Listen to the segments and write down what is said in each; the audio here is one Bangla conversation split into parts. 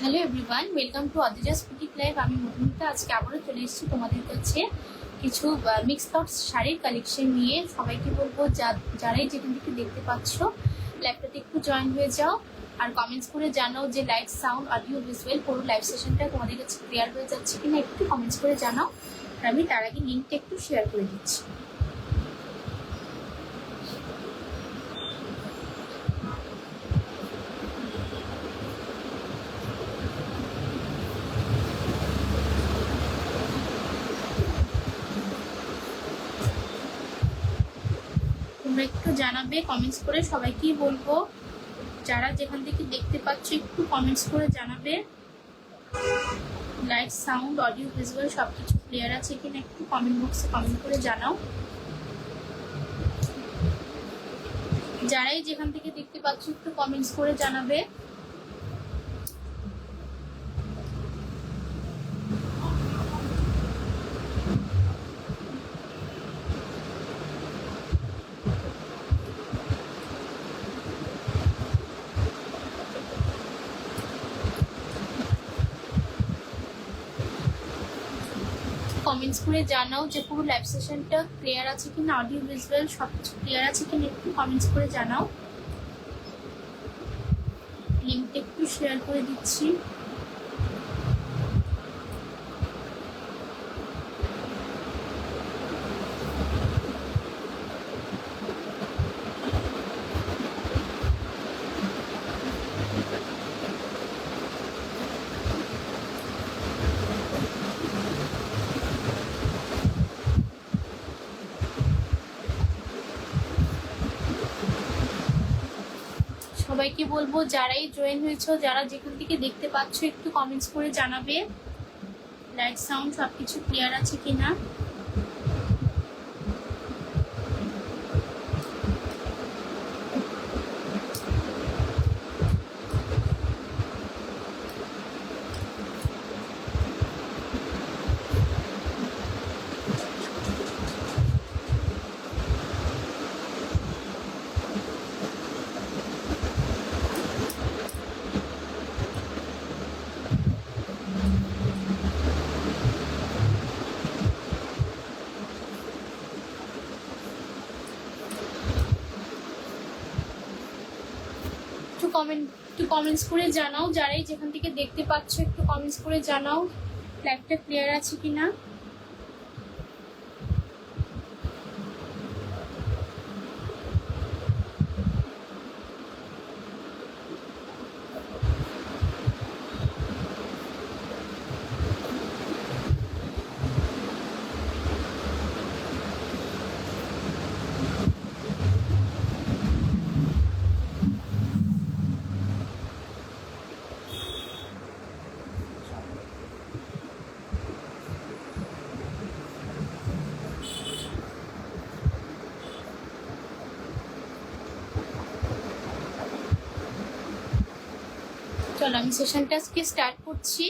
হ্যালো এভরিওয়ান, ওয়েলকাম টু অদিজাস বুটিক লাইভ। আমি মধুমিতা। আজকে আবারও চলে এসেছি তোমাদের কাছে কিছু মিক্স থটস শাড়ির কালেকশন নিয়ে। সবাইকে বলবো যারাই যেখান থেকে দেখতে পাচ্ছ লাইভটাতে একটু জয়েন হয়ে যাও আর কমেন্টস করে জানাও যে লাইট সাউন্ড অডিও ভিজুয়াল পুরো লাইভ সেশনটা তোমাদের কাছে ক্লিয়ার হয়ে যাচ্ছে কিনা একটু কমেন্টস করে জানাও। আর আমি তার আগে লিঙ্কটা একটু শেয়ার করে দিচ্ছি। তোমরা একটু জানাবে কমেন্টস করে, সবাইকেই বলবো যারা যেখান থেকে দেখতে পাচ্ছ একটু কমেন্টস করে জানাবে লাইট সাউন্ড অডিও ভিজুয়াল সবকিছু ক্লিয়ার আছে কিনা একটু কমেন্ট বক্সে কমেন্ট করে জানাও। যারাই যেখান থেকে দেখতে পাচ্ছ একটু কমেন্টস করে জানাবে। কমেন্টস করে জানাও যে পুরো লাইভ সেশনটা ক্লিয়ার আছে কিনা, অডিও ভিজুয়াল সবকিছু ক্লিয়ার আছে কিনা একটু কমেন্টস করে জানাও। লিঙ্কটা একটু শেয়ার করে দিচ্ছি। সবাইকে বলবো যারাই জয়েন হয়েছো, যারা যেখান থেকে দেখতে পাচ্ছ একটু কমেন্টস করে জানাবে লাইট সাউন্ড সবকিছু ক্লিয়ার আছে কিনা। একটু কমেন্টস করে জানাও, যারাই যেখান থেকে দেখতে পাচ্ছ একটু কমেন্টস করে জানাও লাইভটা ক্লিয়ার আছে কিনা। চলো আমি সেশনটা আজকে স্টার্ট করছি।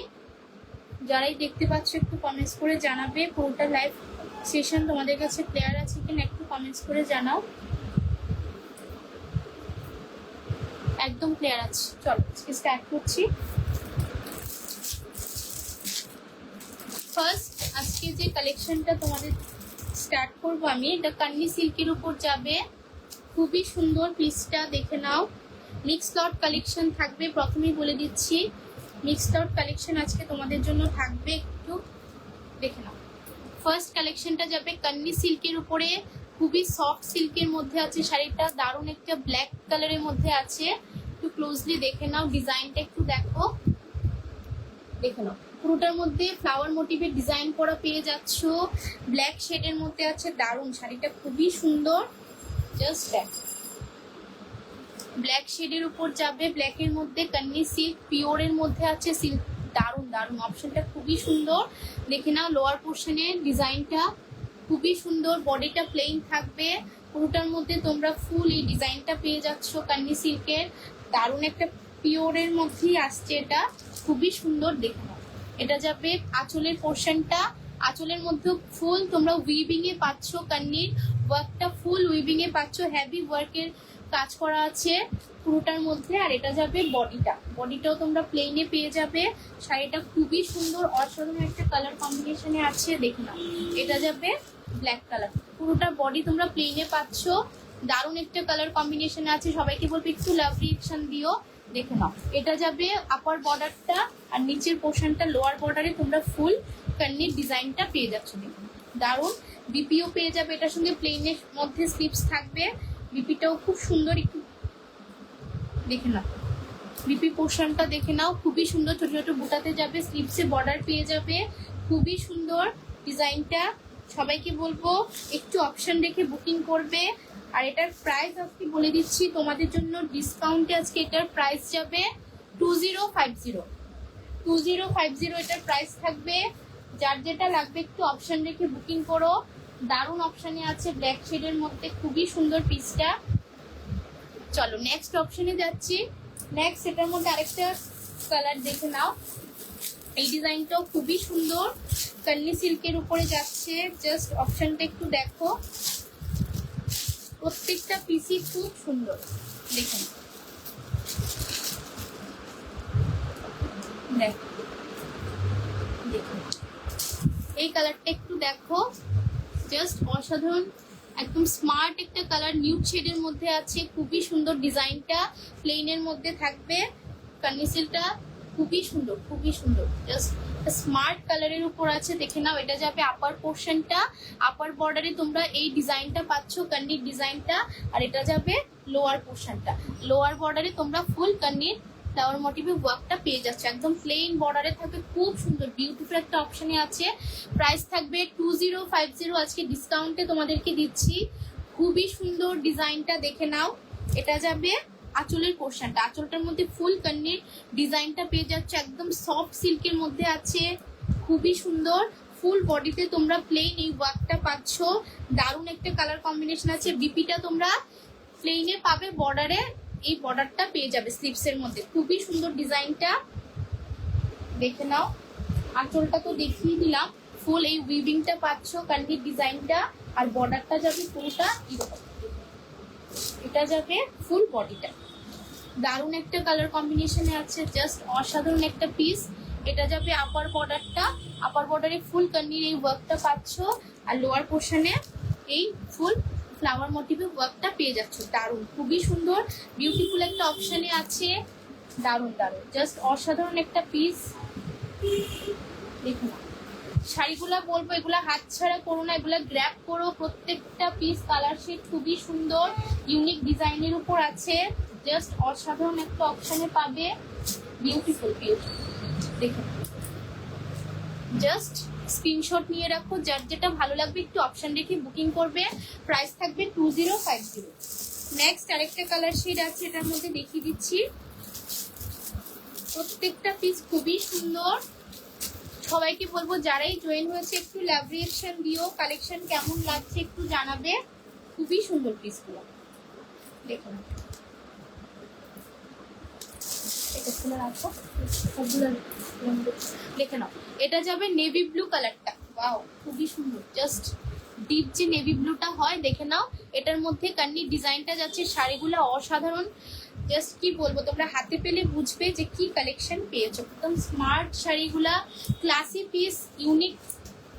যারাই দেখতে পাচ্ছ একটু কমেন্টস করে জানাবে পুরোটা লাইভ সেশন তোমাদের কাছে ক্লিয়ার আছে কিনা একটু কমেন্টস করে জানাও। একদম ক্লিয়ার আছে। চলো আজকে স্টার্ট করছি। ফার্স্ট আজকে যে কালেকশনটা তোমাদের স্টার্ট করবো আমি, এটা কান্নি সিল্কের উপর যাবে। খুবই সুন্দর, পিসটা দেখে নাও। মিক্স লট কালেকশন থাকবে, প্রথমেই বলে দিচ্ছি মিক্স লট কালেকশন আজকে তোমাদের জন্য থাকবে, একটু দেখে নাও। ফার্স্ট কালেকশনটা যাবে কান্নি সিল্কের উপরে, খুবই সফট সিল্কের মধ্যে আছে শাড়িটা, দারুণ একটা ব্ল্যাক কালারের মধ্যে আছে। একটু ক্লোজলি দেখে নাও, ডিজাইনটা একটু দেখো, দেখে নাও। পুরোটার মধ্যে ফ্লাওয়ার মোটিভের ডিজাইন করা পেয়ে যাচ্ছ, ব্ল্যাক শেডের মধ্যে আছে, দারুণ শাড়িটা খুবই সুন্দর। জাস্ট দেখো, ব্ল্যাক শেডের উপর যাবে, ব্ল্যাকের মধ্যে কান্নি সিল্ক পিওরের মধ্যে আছে সিল্ক, দারুণ দারুণ অপশনটা খুবই সুন্দর। দেখে নাও লোয়ার পোর্শনের ডিজাইনটা খুবই সুন্দর, বডিটা প্লেন থাকবে, পুরোটার মধ্যে তোমরা ফুল এই ডিজাইনটা পেয়ে যাচ্ছ কান্নি সিল্কের, দারুণ একটা পিওরের মধ্যেই আসছে, এটা খুবই সুন্দর। দেখে নাও, এটা যাবে আঁচলের পোর্শনটা, আঁচলের মধ্যে ফুল তোমরা উইভিং এ পাচ্ছ, কান্নির ওয়ার্কটা ফুল উইভিং এ পাচ্ছ, হেভি ওয়ার্কের কাজ করা আছে, পুরোটার মধ্যে। আর এটা যাবে বডিটাও তোমরা প্লেনে পেয়ে যাবে। শাড়িটা খুবই সুন্দর, অসাধারণ একটা কালার কম্বিনেশনে আছে, দেখে নাও। এটা যাবে ব্ল্যাক কালার, পুরোটা বডি তোমরা প্লেনে পাচ্ছ, দারুণ একটা কালার কম্বিনেশনে আছে। সবাইকে বলবো একটু লাভ রিঅ্যাকশন দিও, দেখে নাও। এটা যাবে আপার বর্ডারটা, আর নিচের পোর্শনটা লোয়ার বর্ডারে তোমরা ফুল কান্নির ডিজাইনটা পেয়ে যাচ্ছ, দেখুন দারুণ। বিপিও পেয়ে যাবে এটার সঙ্গে, প্লেনের মধ্যে স্লিপস থাকবে। বিপিটাও খুব সুন্দর, একটু দেখে নাও। বিপি পোর্শনটা দেখে নাও, খুবই সুন্দর, ছোট ছোট বুটাতে যাবে, স্লিপসে বর্ডার পেয়ে যাবে, খুবই সুন্দর ডিজাইনটা। সবাইকে বলবো একটু অপশন রেখে বুকিং করবে। আর এটার প্রাইস আজকে বলে দিচ্ছি তোমাদের জন্য ডিসকাউন্টে, আজকে এটার প্রাইস যাবে 2050 এটার প্রাইস থাকবে। যার যেটা লাগবে একটু অপশন রেখে বুকিং করো। দারুণ অপশনে আছে ব্ল্যাক শেডের মধ্যে, খুবই সুন্দর পিসটা। চলো নেক্সট অপশনে যাচ্ছি। নেক্সট এটার মধ্যে আরেকটা কালার দেখে নাও। এই ডিজাইনটাও খুবই সুন্দর, কান্নি সিল্কের উপরে যাচ্ছে। জাস্ট অপশনটা একটু দেখো, প্রত্যেকটা পিসই খুব সুন্দর, দেখুন দেখুন এই কালারটা একটু দেখো, জাস্ট অসাধারণ, একদম স্মার্ট একটা কালার, নিউড শেডের মধ্যে আছে, খুবই সুন্দর ডিজাইনটা, প্লেনের মধ্যে থাকবে। কান্নিসিলটা খুবই সুন্দর, খুবই সুন্দর, জাস্ট স্মার্ট কালারের উপর আছে, দেখে নাও। এটা যাবে আপার পোর্শনটা, আপার বর্ডারে তোমরা এই ডিজাইনটা পাচ্ছ, কান্নির ডিজাইনটা। আর এটা যাবে লোয়ার পোর্শনটা, লোয়ার বর্ডারে তোমরা ফুল কান্নির ফ্লাওয়ার মোটিভে ওয়ার্কটা পেয়ে যাচ্ছে, একদম প্লেন বর্ডারে থাকবে, খুব সুন্দর বিউটিফুল একটা অপশনে আছে। প্রাইস থাকবে 2050, আজকে ডিসকাউন্টে তোমাদেরকে দিচ্ছি। খুবই সুন্দর ডিজাইনটা, দেখে নাও। এটা যাবে আঁচলের পোর্শনটা, আঁচলটার মধ্যে ফুল কান্নির ডিজাইনটা পেয়ে যাচ্ছে, একদম সফট সিল্কের মধ্যে আছে, খুবই সুন্দর। ফুল বডিতে তোমরা প্লেন এই ওয়ার্কটা পাচ্ছ, দারুণ একটা কালার কম্বিনেশন আছে। বিপিটা তোমরা প্লেনে পাবে, বর্ডারে এই বর্ডারটা পেয়ে যাবে স্লিপসের মধ্যে, খুবই সুন্দর ডিজাইনটা, দেখে নাও। আঁচলটা তো দেখিয়ে দিলাম, ফুল এই উইভিংটা পাচ্ছ, কান্নির ডিজাইনটা। আর বর্ডারটা যাবে পুরোটা এরকম, এটা যাবে ফুল বডিটা, দারুণ একটা কালার কম্বিনেশনে আছে, জাস্ট অসাধারণ একটা পিস। এটা যাবে আপার বর্ডারটা, আপার বর্ডারে ফুল কান্নির এই ওয়ার্কটা পাচ্ছ, আর লোয়ার পোর্শনে এই ফুল ফ্লাওয়ার মোটিভে ওয়ার্কটা পেয়ে যাচ্ছ, দারুণ, খুবই সুন্দর বিউটিফুল একটা অপশনে আছে, দারুণ দারুণ, জাস্ট অসাধারণ একটা পিস। দেখুন শাড়িগুলা বলবো এগুলা হাতছাড়া করো না, এগুলা গ্র্যাব করো, প্রত্যেকটা পিস কালার শেড খুবই সুন্দর, ইউনিক ডিজাইনের উপর আছে, জাস্ট অসাধারণ একটা অপশনে পাবে, বিউটিফুল বিউটিফুল। দেখুন জাস্ট স্ক্রিনশট নিয়ে রাখো, যার যেটা ভালো লাগবে একটু অপশন রেখে বুকিং করবে। প্রাইস থাকবে 2050। নেক্সট আরেকটা কালার শেড আছে, এটার মধ্যে দেখিয়ে দিচ্ছি। প্রত্যেকটা পিস খুবই সুন্দর। সবাইকে বলবো যারাই জয়েন হয়েছে একটু লাভ রিঅ্যাকশন দিও, কালেকশন কেমন লাগছে একটু জানাবে, খুবই সুন্দর পিসগুলো, দেখুন এটা খুলে রাখো, সবগুলো দেখে নাও। এটা যাবে নেভি ব্লু কালারটা, ওয়াও খুবই সুন্দর, জাস্ট ডিপ যে নেভি ব্লুটা হয়, দেখে নাও। এটার মধ্যে কান্নির ডিজাইনটা যাচ্ছে, শাড়িগুলো অসাধারণ, জাস্ট কি বলবো, তোমরা হাতে পেলে বুঝবে যে কি কালেকশন পেয়েছো, একদম স্মার্ট শাড়িগুলা, classy piece, unique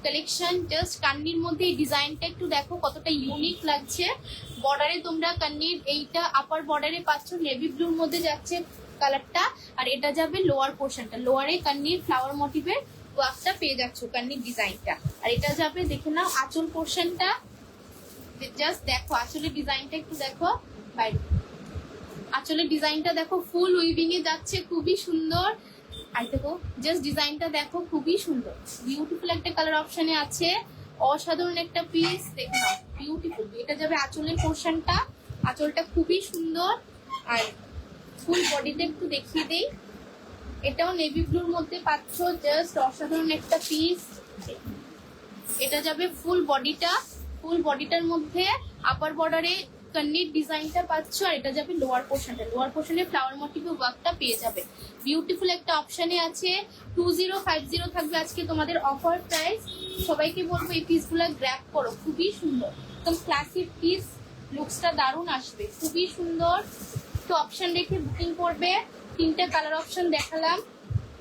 collection. Just কান্নির মধ্যে এই ডিজাইনটা একটু দেখো কতটা ইউনিক লাগছে। বর্ডারে তোমরা কান্নির এইটা আপার বর্ডারে পাচ্ছ, নেভি ব্লুর মধ্যে যাচ্ছে কালারটা। আর এটা যাবে লোয়ার পোর্শনটা, লোয়ারে কান্নির ফ্লাওয়ার মোটিভের ওয়ার্কটা পেয়ে যাচ্ছ, কান্নির ডিজাইনটা। আর এটা যাবে দেখে নাও আঁচল পোর্শনটা, জাস্ট দেখো আঁচলের ডিজাইনটা একটু দেখো, বাইরে আঁচলের ডিজাইনটা দেখো, ফুল উইভিং এ যাচ্ছে, খুবই সুন্দর। আর দেখো জাস্ট ডিজাইনটা দেখো, খুবই সুন্দর বিউটিফুল একটা কালার অপশনে আছে, অসাধারণ একটা পিস, দেখো নাও বিউটিফুল। এটা যাবে আঁচলের পোর্শনটা, আঁচলটা খুবই সুন্দর। আর ফুল বডিটা একটু দেখিয়ে দেই, এটাও নেভি ব্লুর মধ্যে পাচ্ছ, জাস্ট অসাধারণ একটা পিস। এটা যাবে ফুল বডিটা, ফুল বডিটার মধ্যে আপার বর্ডারে কান্নির ডিজাইনটা পাচ্ছ। আর এটা যাবে লোয়ার পোর্শনটা, লোয়ার পোর্শনে ফ্লাওয়ার মোটিভে ওয়ার্কটা পেয়ে যাবে, বিউটিফুল একটা অপশনে আছে। 2050 থাকবে আজকে তোমাদের অফার প্রাইস। সবাইকে বলবো এই পিসগুলো গ্র্যাব করো, খুবই সুন্দর, একদম ক্লাসিক পিস, লুকসটা দারুণ আসবে, খুবই সুন্দর। একটু অপশন রেখে বুকিং করবে। 3টে কালার অপশন দেখালাম,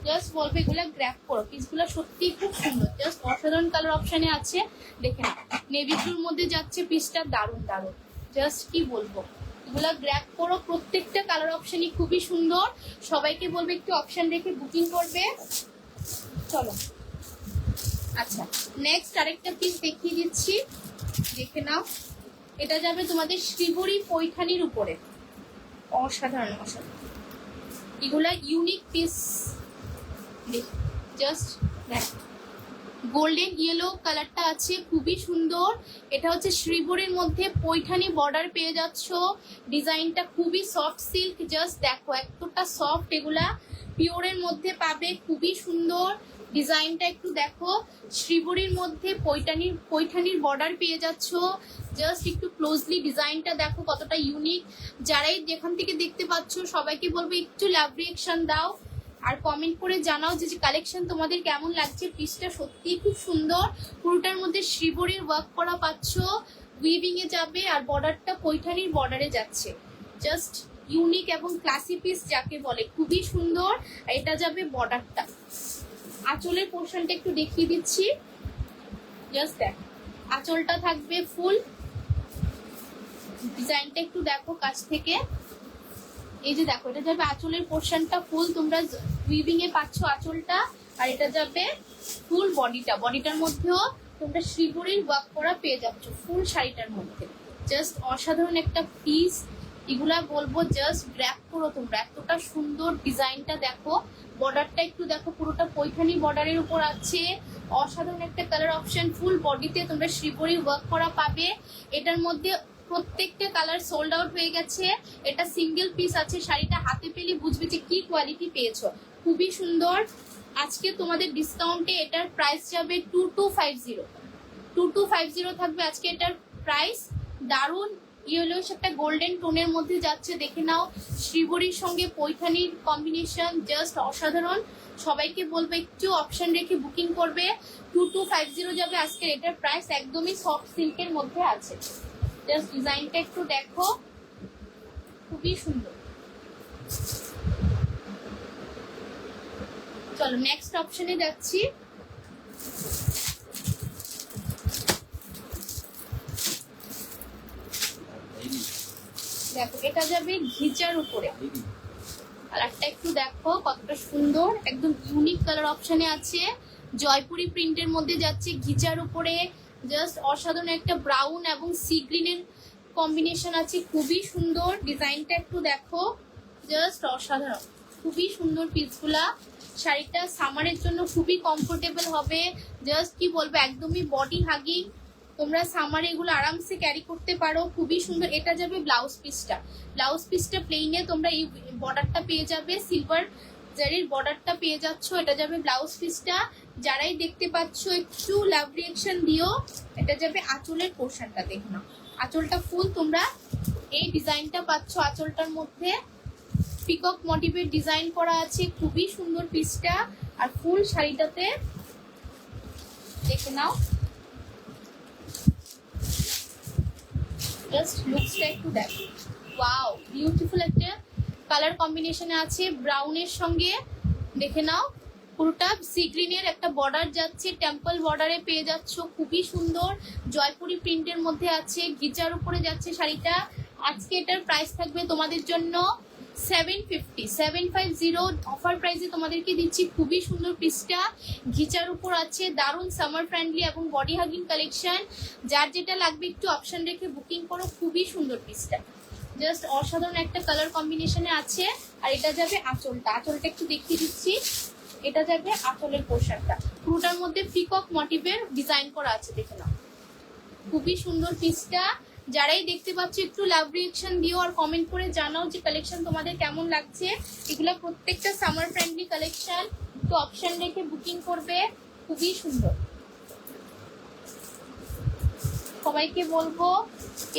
জাস্ট বলবে এগুলো গ্র্যাব করো। পিসগুলো সত্যি খুব সুন্দর, জাস্ট অসাধারণ কালার অপশনে আছে। দেখে না, নেভি ব্লুর মধ্যে যাচ্ছে পিসটা, দারুণ দারুণ, জাস্ট কি বলবো। এগুলা গ্র্যাব করো, প্রত্যেকটা কালার অপশনই খুবই সুন্দর। সবাইকে বলবে একটু অপশন রেখে বুকিং করবে। চলো আচ্ছা, নেক্সট আরেকটা পিস দেখিয়ে দিচ্ছি, দেখে নাও। এটা যাবে তোমাদের শ্রীবরী পৈঠানির উপরে, অসাধারণ অসাধারণ। এগুলা unique piece, just golden yellow কালারটা আছে, খুবই সুন্দর। এটা হচ্ছে শ্রীবরীর মধ্যে পৈঠানি বর্ডার পেয়ে যাচ্ছ। ডিজাইনটা খুবই সফট সিল্ক, জাস্ট দেখো এতটা সফট। এগুলা পিওরের মধ্যে পাবে, খুবই সুন্দর। ডিজাইনটা একটু দেখো, শ্রীবরীর মধ্যে পৈঠানির বর্ডার পেয়ে যাচ্ছ। জাস্ট একটু ক্লোজলি ডিজাইনটা দেখো কতটা ইউনিক। যারাই যেখান থেকে দেখতে পাচ্ছ সবাইকে বলবো একটু লাভ রিয়েকশন দাও আর কমেন্ট করে জানাও যে কালেকশন তোমাদের কেমন লাগছে। পিসটা সত্যিই খুব সুন্দর, পুরোটার মধ্যে শ্রীবরীর ওয়ার্ক করা পাচ্ছ, উইভিং এ যাবে আর বর্ডারটা পৈঠানির বর্ডারে যাচ্ছে। জাস্ট ইউনিক এবং ক্লাসি পিস যাকে বলে, খুবই সুন্দর। এটা যাবে বর্ডারটা। আঁচলের পোর্শনটা একটু দেখিয়ে দিচ্ছি, জাস্ট দেখ, আঁচলটা থাকবে ফুল। ডিজাইনটা একটু দেখো কাছ থেকে, এই যে দেখো, এটা যাবে আঁচলের পোর্শনটা ফুল, তোমরা উইভিং এ পাচ্ছ আঁচলটা। আর এটা যাবে ফুল বডিটার মধ্যেও তোমরা শ্রীবরীর ওয়ার্ক করা পেয়ে যাচ্ছ ফুল শাড়িটার মধ্যে। জাস্ট অসাধারণ একটা পিস। এগুলা বলবো জাস্ট গ্র্যাব করো তোমরা, এতটা সুন্দর। ডিজাইনটা দেখো, বর্ডারটা একটু দেখো, পুরোটা পৈঠানি বর্ডারের উপর আছে। অসাধারণ একটা কালার অপশন, ফুল বডিতে তোমরা শ্রীবরী ওয়ার্ক করা পাবে। এটার মধ্যে প্রত্যেকটা কালার সোল্ড আউট হয়ে গেছে। এটা সিঙ্গেল পিস আছে, শাড়িটা হাতে পেলে বুঝবে যে কি কোয়ালিটি পেয়েছো। খুবই সুন্দর। আজকে তোমাদের ডিসকাউন্টে এটার প্রাইস যাবে 2250 থাকবে আজকে এটার প্রাইস। দারুন ইয়েলোইশ একটা গোল্ডেন টোনের মধ্যে যাচ্ছে, দেখে নাও। শ্রীবরীর সঙ্গে পৈঠানির কম্বিনেশন জাস্ট অসাধারণ। সবাইকে বলবো একটু অপশন রেখে বুকিং করবে। 2250 যাবে আজকে এটার প্রাইস, একদমই সফট সিল্কের মধ্যে আছে। জাস্ট ডিজাইনটা একটু দেখো, খুবই সুন্দর। চলো নেক্সট অপশনে যাচ্ছি। দেখো এটা যাবে ঘিচার উপরে, কালারটা একটু দেখো কতটা সুন্দর, একদম ইউনিক কালার অপশনে আছে। জয়পুরি প্রিন্টের মধ্যে যাচ্ছে ঘিচার উপরে, জাস্ট অসাধারণ একটা ব্রাউন এবং সি গ্রিনের কম্বিনেশন আছে, খুবই সুন্দর। ডিজাইনটা একটু দেখো, জাস্ট অসাধারণ, খুবই সুন্দর পিসগুলা। শাড়িটা সামারের জন্য খুবই কমফোর্টেবল হবে। জাস্ট কি বলবো, একদমই বডি হাগিং, তোমরা সামারে এগুলো আরামসে ক্যারি করতে পারো, খুবই সুন্দর। এটা যাবে ব্লাউজ পিসটা প্লেনে তোমরা এই বর্ডারটা পেয়ে যাবে, সিলভার জারির বর্ডারটা পেয়ে যাচ্ছ। এটা যাবে ব্লাউজ পিসটা। যারাই দেখতে পাচ্ছ একটু লাভ রিয়েকশন দিও। এটা যাবে আঁচলের পোর্শনটা, দেখো না আঁচলটা ফুল, তোমরা এই ডিজাইনটা পাচ্ছ। আঁচলটার মধ্যে পিকক মোটিভের ডিজাইন করা আছে, খুবই সুন্দর পিসটা। আর ফুল শাড়িটাতে দেখে নাও, জাস্ট লুকসটা একটু দেখো, ওয়াও বিউটিফুল একটা কালার কম্বিনেশনে আছে ব্রাউনের সঙ্গে। দেখে নাও, পুরোটা সি গ্রিনের একটা বর্ডার যাচ্ছে, টেম্পল বর্ডারে পেয়ে যাচ্ছ, খুবই সুন্দর। জয়পুরি প্রিন্টের মধ্যে আছে, গিজার উপরে যাচ্ছে শাড়িটা। আজকে এটার প্রাইস থাকবে তোমাদের জন্য 750 অফার প্রাইসে তোমাদেরকে দিচ্ছি। খুবই সুন্দর পিসটা, ঘিচার উপর আছে, দারুণ সামার ফ্রেন্ডলি এবং বডি হাগিং কালেকশন। যার যেটা লাগবে একটু অপশন রেখে বুকিং করো, খুবই সুন্দর পিসটা, জাস্ট অসাধারণ একটা কালার কম্বিনেশনে আছে। আর এটা যাবে আঁচলটা একটু দেখিয়ে দিচ্ছি। এটা যাবে আঁচলের পোশাকটা, পুরোটার মধ্যে পিকক মোটিভের ডিজাইন করা আছে, দেখে নাও, খুবই সুন্দর পিসটা। যারাই দেখতে পাচ্ছ একটু লাভ রিয়েকশন দিও আর কমেন্ট করে জানাও যে কালেকশন তোমাদের কেমন লাগছে। এগুলো প্রত্যেকটা সামার ফ্রেন্ডলি কালেকশন, তো অপশন রেখে বুকিং করবে, খুবই সুন্দর। সবাইকে বলবো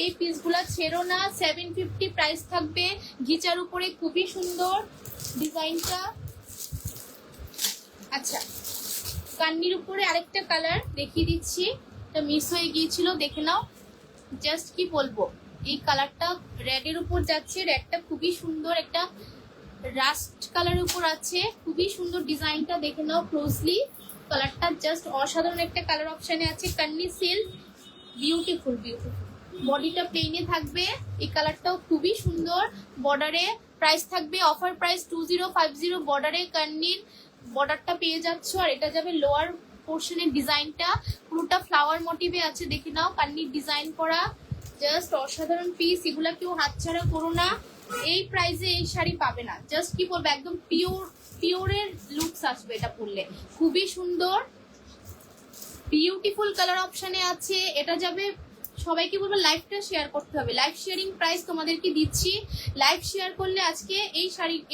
এই পিসগুলা ছেড়ো না, 750 প্রাইস থাকবে। ঘিচার উপরে খুবই সুন্দর ডিজাইনটা। আচ্ছা, কান্নির উপরে আরেকটা কালার দেখিয়ে দিচ্ছি, এটা মিস হয়ে গিয়েছিল, দেখে নাও। জাস্ট কি বলবো, এই কালারটা রেডের উপর যাচ্ছে, রেডটা খুবই সুন্দর, একটা রাস্ট কালারের উপর আছে, খুবই সুন্দর ডিজাইনটা দেখে নাও ক্লোজলি। কালারটা জাস্ট অসাধারণ একটা কালার অপশনে আছে, কান্নি সিল্ক, বিউটিফুল বিউটিফুল। বডিটা প্লেনে থাকবে, এই কালারটাও খুবই সুন্দর। বর্ডারে প্রাইস থাকবে অফার প্রাইস 2050, বর্ডারে কান্নির বর্ডারটা পেয়ে যাচ্ছ। আর এটা যাবে লোয়ার পোর্শনের ডিজাইনটা পুরোটা ফ্লাওয়ার মোটিভে আছে, দেখে নাও কান্নির ডিজাইন করা, জাস্ট অসাধারণ পিস। এগুলা কেউ হাতছাড়া করো না, এই প্রাইসে এই শাড়ি পাবে না। জাস্ট কি বলবো, একদম পিওরের লুকস আসবে এটা পরলে, খুবই সুন্দর বিউটিফুল কালার অপশনে আছে। এটা যাবে, সবাইকে বলবো লাইভটা শেয়ার করতে হবে, লাইভ শেয়ারিং প্রাইস তোমাদেরকে দিচ্ছি। লাইভ শেয়ার করলে আজকে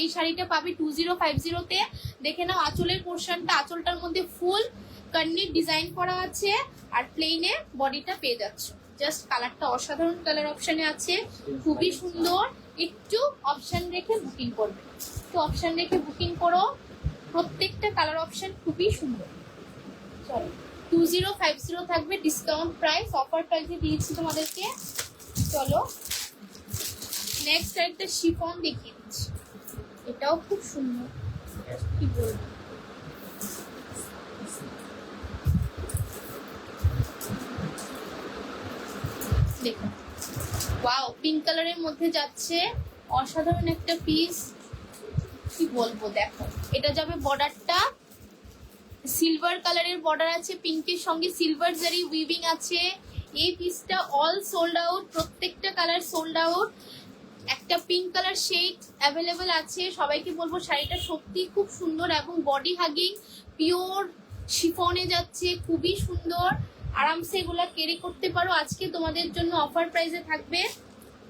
এই শাড়িটা পাবে 2050-তে। দেখে নাও আঁচলের পোর্শনটা, আঁচলটার মধ্যে ফুল কান্নির ডিজাইন করা আছে আর প্লেনে বডিটা পেয়ে যাচ্ছ। জাস্ট কালারটা অসাধারণ কালার অপশনে আছে, খুবই সুন্দর। একটু অপশন রেখে বুকিং করবে, একটু অপশন রেখে বুকিং করো, প্রত্যেকটা কালার অপশন খুবই সুন্দর। চলো 2050 থাকবে ডিসকাউন্ট প্রাইস, অফার প্রাইসে দিয়েছি তোমাদেরকে। চলো নেক্সট একটা শিফন দেখিয়ে দিচ্ছি, এটাও খুব সুন্দর, কি বলবো। দেখো ওয়াও, পিঙ্ক কালারের মধ্যে যাচ্ছে, অসাধারণ একটা পিস, কি বলবো। দেখো এটা যাবে বর্ডারটা সিলভার কালারের বর্ডার আছে, পিঙ্কের সঙ্গে সিলভার জারি উইভিং আছে। এই পিসটা অল সোল্ড আউট, প্রত্যেকটা কালার সোল্ড আউট। একটা পিঙ্ক কালার শেড অ্যাভেলেবেল আছে। সবাইকে বলবো শাড়িটা সত্যি খুব সুন্দর এবং বডি হাগিং পিওর শিফনে যাচ্ছে, খুবই সুন্দর। আরামসে এগুলা ক্যারি করতে পারো। আজকে তোমাদের জন্য অফার প্রাইসে থাকবে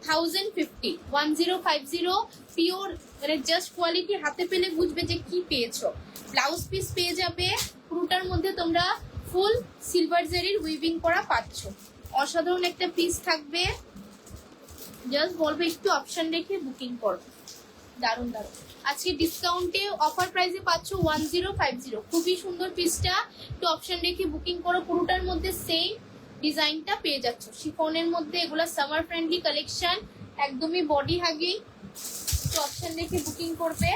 1050 পিওর, মানে জাস্ট কোয়ালিটি হাতে পেলে বুঝবে যে কি পেয়েছো। ব্লাউজ পিস পেয়ে যাবে, পুরোটার মধ্যে তোমরা ফুল সিলভার জারির উইভিং করা পাচ্ছ, অসাধারণ একটা পিস থাকবে। জাস্ট বলবো একটু অপশন রেখে বুকিং করো, দারুণ দারুণ। আজকে ডিসকাউন্টে অফার প্রাইসে পাচ্ছ 1050, খুবই সুন্দর পিসটা। একটু অপশন রেখে বুকিং করো, পুরোটার মধ্যে সেম ডিজাইনটা পেয়ে যাচ্ছ শিফনের মধ্যে। এগুলা সামার ফ্রেন্ডলি কালেকশন, একদমই বডি হাগিং। একটু অপশন রেখে বুকিং করবে,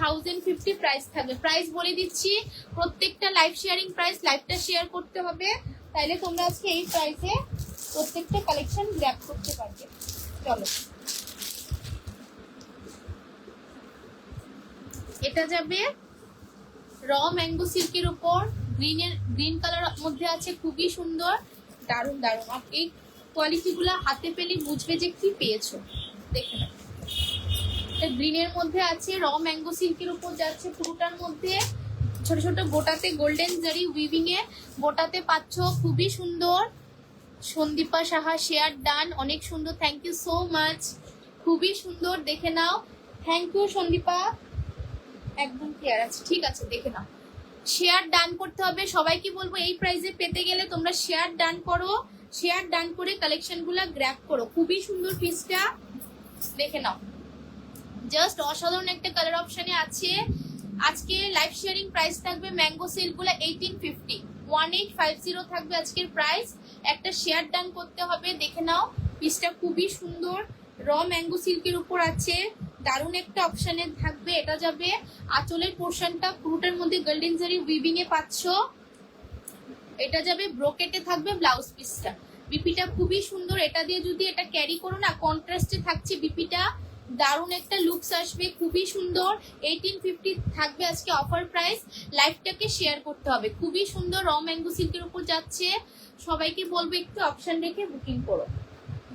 1050 প্রাইস থাকবে। প্রাইস বলে দিচ্ছি, প্রত্যেকটা লাইভ শেয়ারিং প্রাইস, লাইভটা শেয়ার করতে হবে, তাইলে তোমরা আজকে এই প্রাইসে প্রত্যেকটা কালেকশন গ্র্যাব করতে পারবে। চলো এটা যাবে র ম্যাঙ্গো সিল্কের উপর, গ্রিন কালার মধ্যে আছে, খুবই সুন্দর, দারুণ দারুণ। আর এই কোয়ালিটিগুলো হাতে পেলে বুঝবে যে কি পেয়েছো। দেখে নাও, গ্রিনের মধ্যে আছে, র ম্যাঙ্গো সিল্কের উপর যাচ্ছে, পুরোটার মধ্যে ছোট ছোট গোটাতে গোল্ডেন জারি উইভিং এ গোটাতে পাচ্ছ, খুবই সুন্দর। সন্দীপা সাহা শেয়ার ডান, অনেক সুন্দর, থ্যাংক ইউ সো মাচ, খুবই সুন্দর। দেখে নাও, থ্যাংক ইউ সন্দীপা, একদম ক্লিয়ার আছে, ঠিক আছে। দেখে নাও, শেয়ার ডান করতে হবে। সবাইকে বলবো এই প্রাইসে পেতে গেলে তোমরা শেয়ার ডান করো, শেয়ার ডান করে কালেকশনগুলো গ্র্যাব করো, খুবই সুন্দর পিসটা। দেখে নাও, জাস্ট অসাধারণ একটা কালার অপশনে আছে। আজকে লাইভ শেয়ারিং প্রাইস থাকবে ম্যাঙ্গো সিল্কগুলো 1850 থাকবে আজকের প্রাইস। একটা শেয়ার ডান করতে হবে। দেখে নাও, পিসটা খুবই সুন্দর, র ম্যাঙ্গো সিল্কের উপর আছে, দারুণ একটা অপশনে থাকবে। এটা যাবে আঁচলের পোর্শনটা পুরোটার মধ্যে গোল্ডেন জারি উইভিং এ পাচ্ছ। এটা যাবে ব্রোকেটে থাকবে ব্লাউজ পিসটা, বিপিটা খুবই সুন্দর। এটা দিয়ে যদি এটা ক্যারি করো না, কন্ট্রাস্টে থাকছে বিপিটা, দারুণ একটা লুকস আসবে, খুবই সুন্দর। 1850 থাকবে আজকে অফার প্রাইস। লাইভটাকে শেয়ার করতে হবে, খুবই সুন্দর, র ম্যাঙ্গো সিল্কের উপর যাচ্ছে। সবাইকে বলবো একটু অপশন রেখে বুকিং করো,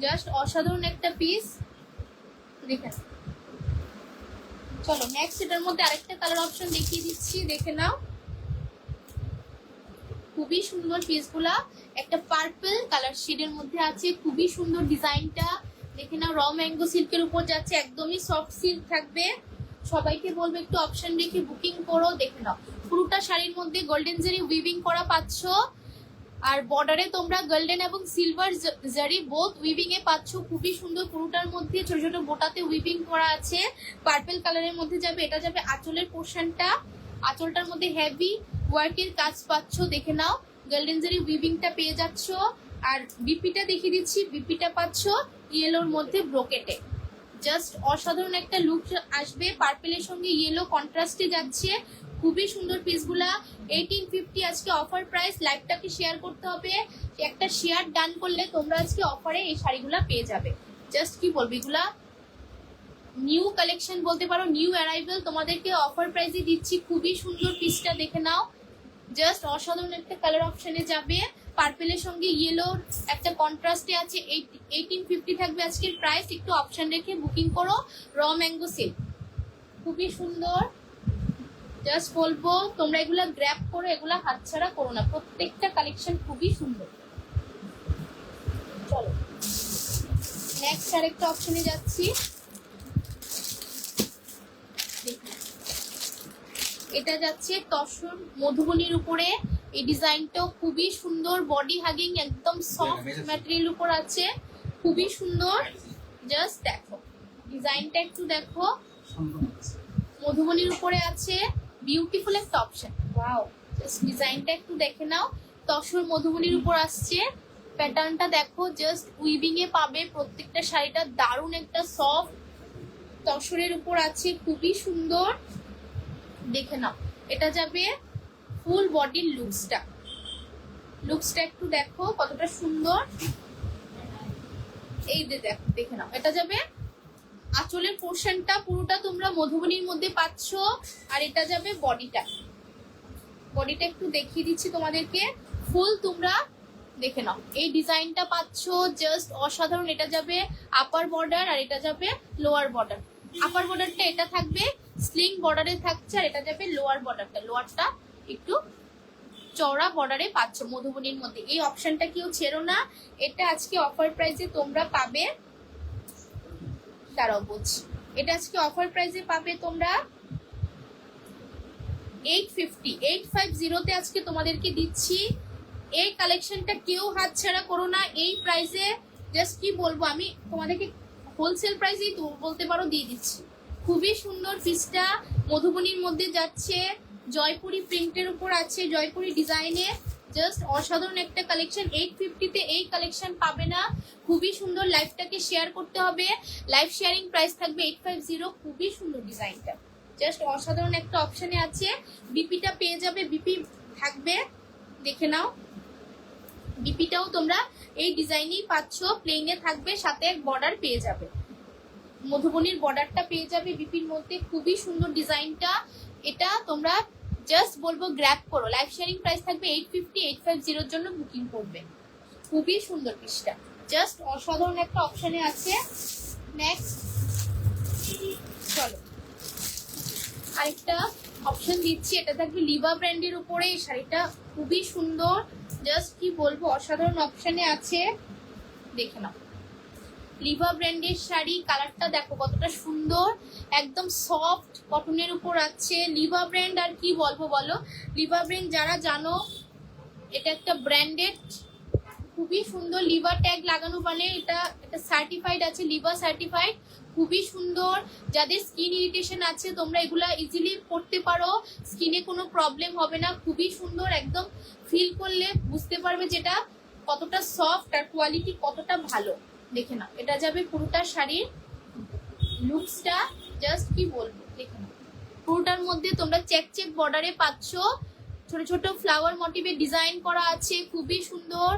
জাস্ট অসাধারণ একটা পিস। দেখে চলো নেক্সট, এটার মধ্যে আরেকটা কালার অপশন দেখিয়ে দিচ্ছি, দেখে নাও, খুবই সুন্দর পিসগুলা। একটা পার্পল কালার শেডের মধ্যে আছে, খুবই সুন্দর ডিজাইনটা। দেখে নাও, র ম্যাঙ্গো সিল্কের উপর যাচ্ছে, একদমই সফট সিল্ক থাকবে। সবাইকে বলবো একটু অপশন রেখে বুকিং করো। দেখে নাও, পুরোটা শাড়ির মধ্যে গোল্ডেন জারি উইভিং করা পাচ্ছ, আর বর্ডারে তোমরা গোল্ডেন এবং সিলভার জারি বোথ উইভিং এ পাচ্ছ, খুবই সুন্দর। পুরোটার মধ্যে ছোট ছোট বোটাতে উইভিং করা আছে, পার্পল কালারের মধ্যে যাবে। এটা যাবে আঁচলের পোর্শনটা, আঁচলটার মধ্যে হেভি ওয়ার্কের কাজ পাচ্ছ। দেখে নাও, গোল্ডেন জারি উইভিংটা পেয়ে যাচ্ছ। আর বিপিটা দেখিয়ে দিচ্ছি, বিপিটা পাচ্ছ ইয়েলোর মধ্যে ব্রোকেটে, জাস্ট অসাধারণ একটা লুক আসবে। পার্পেলের সঙ্গে ইয়েলো কন্ট্রাস্টে যাচ্ছে, খুবই সুন্দর পিসগুলা। 1850 আজকে অফার প্রাইস। লাইভটাকে শেয়ার করতে হবে, একটা শেয়ার ডান করলে তোমরা আজকে অফারে এই শাড়িগুলা পেয়ে যাবে। জাস্ট কি বলবো, এগুলা নিউ কালেকশন বলতে পারো, নিউ অ্যারাইভেল, তোমাদেরকে অফার প্রাইসে দিচ্ছি। খুবই সুন্দর পিসটা দেখে নাও, জাস্ট অসাধারণ একটা কালার অপশনে যাবে। পার্পেলের সঙ্গে ইয়েলোর একটা কন্ট্রাস্টে আছে। 1850 থাকবে আজকের প্রাইস। একটু অপশন রেখে বুকিং করো। র ম্যাঙ্গো সিল্ক, খুবই সুন্দর। জাস্ট বলবো তোমরা এগুলা গ্র্যাব করো, এগুলা হাতছাড়া করো না, প্রত্যেকটা কালেকশন খুবই সুন্দর। চলো নেক্সট আরেকটা অপশনে যাচ্ছি। এটা যাচ্ছে তসর মধুবনীর উপরে। এই ডিজাইনটাও খুবই সুন্দর, বডি হাগিং, একদম সফট ম্যাটেরিয়াল উপর আছে, খুবই সুন্দর। জাস্ট দেখো ডিজাইনটা, একটু দেখো, মধুবনীর উপরে আছে, বিউটিফুল একটা অপশন। ওয়াও, জাস্ট ডিজাইনটা একটু দেখে নাও। তসর মধুবনীর উপর আসছে, প্যাটার্নটা দেখো, জাস্ট উইভিং এ পাবে প্রত্যেকটা শাড়িটা। দারুণ একটা সফট তসরের উপর আছে, খুবই সুন্দর, দেখে নাও। এটা যাবে ফুল বডির লুকসটা একটু দেখো কতটা সুন্দর। এই দেখো, দেখে নাও। এটা যাবে আঁচলের পোর্শনটা পুরোটা তোমরা মধুবনীর মধ্যে পাচ্ছ, আর এটা যাবে বডিটা একটু দেখিয়ে দিচ্ছি তোমাদেরকে। ফুল তোমরা দেখে নাও, এই ডিজাইনটা পাচ্ছ, জাস্ট অসাধারণ। এটা যাবে আপার বর্ডার, আর এটা যাবে লোয়ার বর্ডার। আপার বর্ডারটা এটা থাকবে স্লিং বর্ডারে থাকছে, আর এটা যাবে লোয়ার বর্ডারটা। লোয়ারটা একটু চওড়া বর্ডারে পাচ্ছ মধুবনীর মধ্যে। এই অপশনটা কেউ ছেড়ো না, এটা আজকে অফার প্রাইসে তোমরা পাবে। দাঁড়াও বলছি, এটা আজকে অফার প্রাইসে পাবে তোমরা 850 আজকে তোমাদেরকে দিচ্ছি। এই কালেকশনটা কেউ হাতছাড়া করো না, এই প্রাইসে। জাস্ট কি বলবো, আমি তোমাদেরকে হোলসেল প্রাইসেই বলতে পারো দিয়ে দিচ্ছি। খুবই সুন্দর পিসটা, মধুবনীর মধ্যে যাচ্ছে, জয়পুরি প্রিন্টের উপর আছে, জয়পুরি ডিজাইনে, জাস্ট অসাধারণ একটা কালেকশন। 850-তে এই কালেকশন পাবে না, খুবই সুন্দর। লাইভটাকে শেয়ার করতে হবে, লাইভ শেয়ারিং প্রাইস থাকবে 850। খুবই সুন্দর ডিজাইনটা, জাস্ট অসাধারণ একটা অপশনে আছে। বিপিটা পেয়ে যাবে, বিপি থাকবে, দেখে নাও। বিপিটাও তোমরা এই ডিজাইনেই পাচ্ছ, প্লেনে থাকবে, সাথে বর্ডার পেয়ে যাবে, মধুবনীর বর্ডারটা পেয়ে যাবে বিপির মধ্যে। খুবই সুন্দর ডিজাইনটা, এটা তোমরা জাস্ট বলবো গ্র্যাব করো। লাইভ শেয়ারিং প্রাইস থাকবে 850-850 জন্য বুকিং করবে। খুবই সুন্দর পিসটা, জাস্ট অসাধারণ একটা অপশনে আছে। নেক্সট চলো আরেকটা অপশন দিচ্ছি, এটা থাকবে লিভা ব্র্যান্ডের উপরে। এই শাড়িটা খুবই সুন্দর, জাস্ট কি বলবো, অসাধারণ অপশনে আছে, দেখে নাও। লিভা ব্র্যান্ডের শাড়ি, কালারটা দেখো কতটা সুন্দর, একদম সফট কটনের উপর আছে। লিভা ব্র্যান্ড আর কি বলবো বলো, লিভা ব্র্যান্ড যারা জানো, এটা একটা ব্র্যান্ডেড, খুবই সুন্দর। লিভা ট্যাগ লাগানো, মানে এটা সার্টিফাইড আছে, লিভা সার্টিফাইড, খুবই সুন্দর। যাদের স্কিন ইরিটেশন আছে তোমরা এগুলা ইজিলি পরতে পারো, স্কিনে কোনো প্রবলেম হবে না। খুবই সুন্দর, একদম ফিল করলে বুঝতে পারবে যেটা কতটা সফট আর কোয়ালিটি কতটা ভালো, দেখে নাও। এটা যাবে পুরোটা শাড়ির লুকসটা, জাস্ট কি বলবো, দেখে নাও। পুরোটার মধ্যে তোমরা চেক বর্ডারে পাচ্ছ, ছোট ছোট ফ্লাওয়ার মোটিভে ডিজাইন করা আছে, খুবই সুন্দর।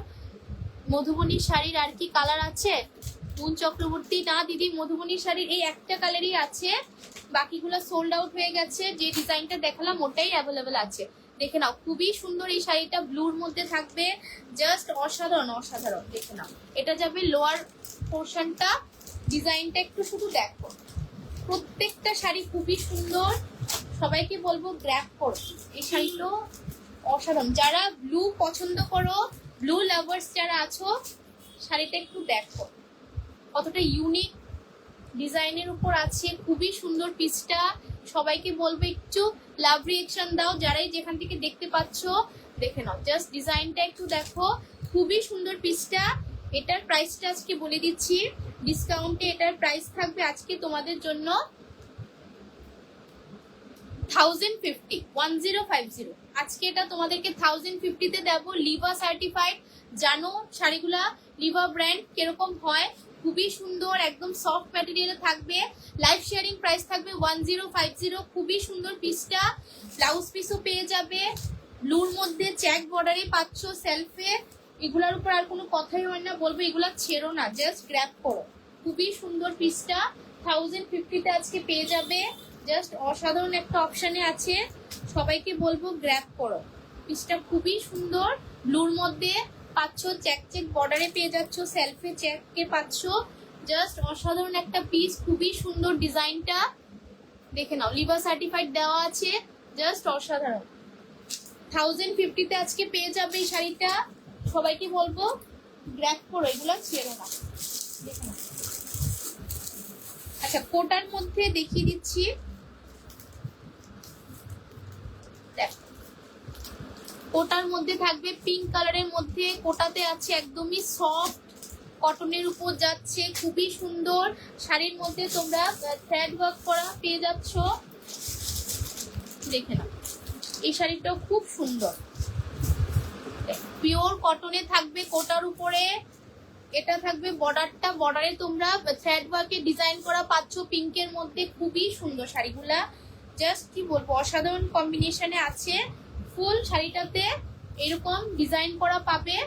মধুবনী শাড়ির আর কি কালার আছে, মুন চক্রবর্তী না দিদি, মধুবনী শাড়ির এই একটা কালারই আছে, বাকিগুলো সোল্ড আউট হয়ে গেছে। যে ডিজাইনটা দেখালাম ওটাই অ্যাভেলেবেল আছে, দেখে নাও। খুবই সুন্দর এই শাড়িটা, ব্লুর মধ্যে থাকবে, জাস্ট অসাধারণ অসাধারণ, দেখে নাও। এটা যাবে লোয়ার পোর্শনটা, ডিজাইনটা একটু শুধু দেখো। প্রত্যেকটা শাড়ি খুবই সুন্দর, সবাইকে বলবো গ্র্যাব করো। এই শাড়িটা অসাধারণ, যারা ব্লু পছন্দ করো, ব্লু লাভার্স যারা আছো, শাড়িটা একটু দেখো কতটা ইউনিক ডিজাইনের উপর আছে, খুবই সুন্দর পিসটা। সবাইকে বলবো একটু লাভ রিয়েকশন দাও, যারাই যেখান থেকে দেখতে পাচ্ছ, দেখে নাও। জাস্ট ডিজাইনটা একটু দেখো, খুবই সুন্দর পিসটা। এটার প্রাইসটা আজকে বলে দিচ্ছি, ডিসকাউন্টে এটার প্রাইস থাকবে আজকে তোমাদের জন্য 1050 আজকে এটা তোমাদেরকে 1050 তে দেবো। লিভা সার্টিফাইড, জানো শাড়িগুলা লিভা ব্র্যান্ড কিরকম হয়, খুবই সুন্দর, একদম সফট ম্যাটেরিয়ালে থাকবে। লাইভ শেয়ারিং প্রাইস থাকবে 1050। খুবই সুন্দর পিসটা, ব্লাউজ পিসও পেয়ে যাবে। ব্লুর মধ্যে চেক বর্ডারে পাচ্ছ সেলফে। এগুলার উপর আর কোনো কথাই হয় না, বলবো এগুলা ছেড়ো না, জাস্ট গ্র্যাব করো। খুবই সুন্দর পিসটা 1050 তে আজকে পেয়ে যাবে। জাস্ট অসাধারণ একটা অপশানে আছে, সবাইকে বলবো গ্র্যাব করো। পিসটা খুবই সুন্দর, ব্লুর মধ্যে পাচ্ছ, চেক চেক বর্ডারে পেয়ে যাচ্ছ, সেলফে চেককে পাচ্ছ। জাস্ট অসাধারণ একটা পিস, খুবই সুন্দর ডিজাইনটা, দেখে নাও। লিভা সার্টিফাইড দেওয়া আছে, জাস্ট অসাধারণ। 1050 তে আজকে পেয়ে যাবে এই শাড়িটা, সবাইকে বলবো গ্র্যাব করো, এগুলো ছেড়ো না, দেখে নাও। আচ্ছা, কোটার মধ্যে দেখিয়ে দিচ্ছি, কোটার মধ্যে থাকবে পিঙ্ক কালারের মধ্যে। কোটাতে আছে একদমই সফট কটনের উপর যাচ্ছে, খুবই সুন্দর। শাড়ির মধ্যে তোমরা থ্রেড ওয়ার্ক করা পেয়ে যাচ্ছ, দেখে নাও। এই শাড়িটাও খুব সুন্দর, পিওর কটনে থাকবে কোটার উপরে। এটা থাকবে বর্ডারটা, বর্ডারে তোমরা থ্রেড ওয়ার্কে ডিজাইন করা পাচ্ছ পিঙ্কের মধ্যে, খুবই সুন্দর শাড়িগুলা। জাস্ট কি বলবো, অসাধারণ কম্বিনেশনে আছে। ফুল শাড়িটাতে এরকম ডিজাইন করা পাবে,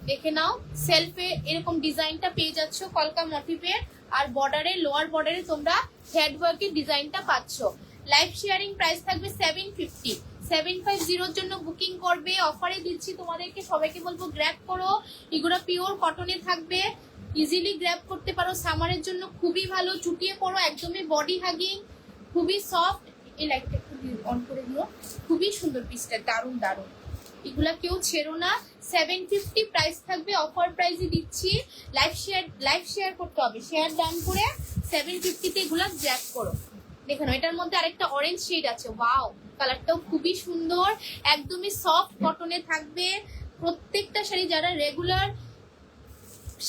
দেখে নাও। সেলফে এরকম ডিজাইনটা পেয়ে যাচ্ছ কলকা মোটিভের, আর বর্ডারে, লোয়ার বর্ডারে তোমরা থ্রেড ওয়ার্কের ডিজাইনটা পাচ্ছ। লাইভ শেয়ারিং প্রাইস থাকবে 750। 750 জন্য বুকিং করবে, অফারে দিচ্ছি তোমাদেরকে, সবাইকে বলবো গ্র্যাব করো। এগুলো পিওর কটনে থাকবে, ইজিলি গ্র্যাব করতে পারো, সামারের জন্য খুবই ভালো। চুটিয়ে পড়ো, একদমই বডি হাগিং, খুবই সফট। এই লাইটটা একটু অন করে দিও, খুবই সুন্দর পিসটা, দারুণ দারুণ। এগুলা কেউ ছেড়ো না। 750 প্রাইস থাকবে, অফার প্রাইসে দিচ্ছি। লাইভ শেয়ার করতে হবে, শেয়ার ডান করে 750 তে এগুলা গ্র্যাব করো। দেখুন, এটার মধ্যে আরেকটা অরেঞ্জ শেড আছে, ওয়াও, কালারটাও খুবই সুন্দর, একদমই সফট কটনে থাকবে। প্রত্যেকটা শাড়ি যারা রেগুলার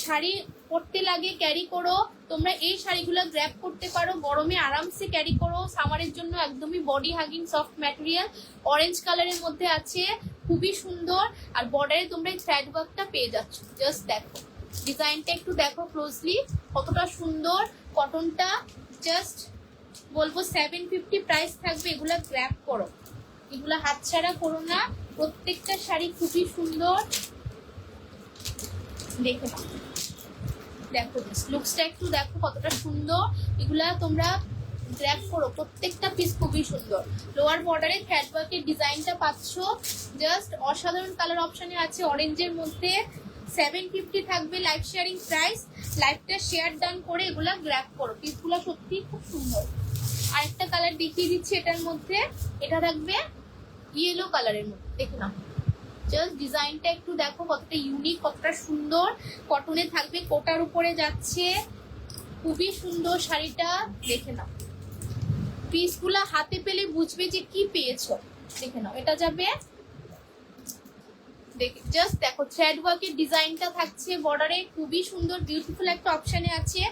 শাড়ি পরতে লাগে, ক্যারি করো, তোমরা এই শাড়িগুলো গ্র্যাব করতে পারো। গরমে আরামসে ক্যারি করো, সামারের জন্য একদমই body hugging soft material. Orange কালারের মধ্যে আছে, খুবই সুন্দর। আর বর্ডারে তোমরা এই থ্রেড ওয়ার্কটা পেয়ে যাচ্ছ, জাস্ট দেখো ডিজাইনটা, একটু দেখো ক্লোজলি, কতটা সুন্দর কটনটা। জাস্ট বলবো 750 প্রাইস থাকবে, এগুলা গ্র্যাব করো, এগুলা হাতছাড়া করো না। প্রত্যেকটা শাড়ি খুবই সুন্দর, দেখে নাও। দেখো লুকসটা একটু দেখো কতটা সুন্দর, এগুলা তোমরা গ্র্যাব করো, প্রত্যেকটা পিস খুবই সুন্দর। লোয়ার বর্ডারে থ্রেড ওয়ার্কের ডিজাইনটা পাচ্ছ, জাস্ট অসাধারণ কালার অপশনে আছে অরেঞ্জের মধ্যে। 750 থাকবে লাইভ শেয়ারিং প্রাইস। লাইভটা শেয়ার ডান করে এগুলা গ্র্যাব করো, পিসগুলো সত্যি খুব সুন্দর। আরেকটা কালার দেখিয়ে দিচ্ছি এটার মধ্যে, এটা থাকবে ইয়েলো কালারের মধ্যে, দেখে নাও। জাস্ট ডিজাইনটা একটু দেখো কতটা ইউনিক, কতটা সুন্দর। কটনে থাকবে, কোটার উপরে যাচ্ছে, খুবই সুন্দর শাড়িটা, দেখে নাও। পিসগুলা হাতে পেলে বুঝবে যে কি পেয়েছো, দেখে নাও। এটা যাবে, জাস্ট দেখো থ্রেড ওয়ার্কের ডিজাইনটা থাকছে বর্ডারে, খুবই সুন্দর বিউটিফুল একটা অপশনে আছে।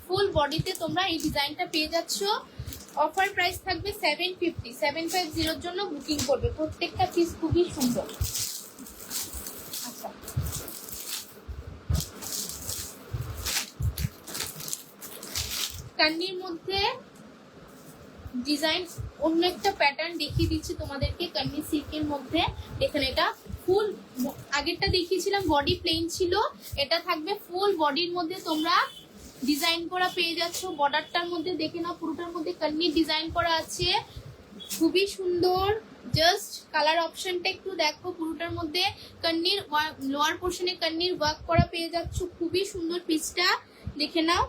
ফুল বডিতে তোমরা এই ডিজাইনটা পেয়ে যাচ্ছ। অফার প্রাইস থাকবে 750। 750 জন্য বুকিং করবে, প্রত্যেকটা পিস খুবই সুন্দর। আচ্ছা, কান্নির মধ্যে ডিজাইন অন্য একটা প্যাটার্ন দেখিয়ে দিচ্ছি তোমাদেরকে, কান্নি সিল্কের মধ্যে। এখানে এটা ফুল, আগেরটা দেখিয়েছিলাম বডি প্লেন ছিল, এটা থাকবে ফুল বডির মধ্যে তোমরা ডিজাইন করা পেয়ে যাচ্ছ। বর্ডারটার মধ্যে দেখে নাও, পুরোটার মধ্যে কান্নির ডিজাইন করা আছে, খুবই সুন্দর। জাস্ট কালার অপশনটা একটু দেখো, পুরোটার মধ্যে কান্নির লোয়ার পোর্শনে কান্নির ওয়ার্ক করা পেয়ে যাচ্ছ, খুবই সুন্দর পিসটা, দেখে নাও।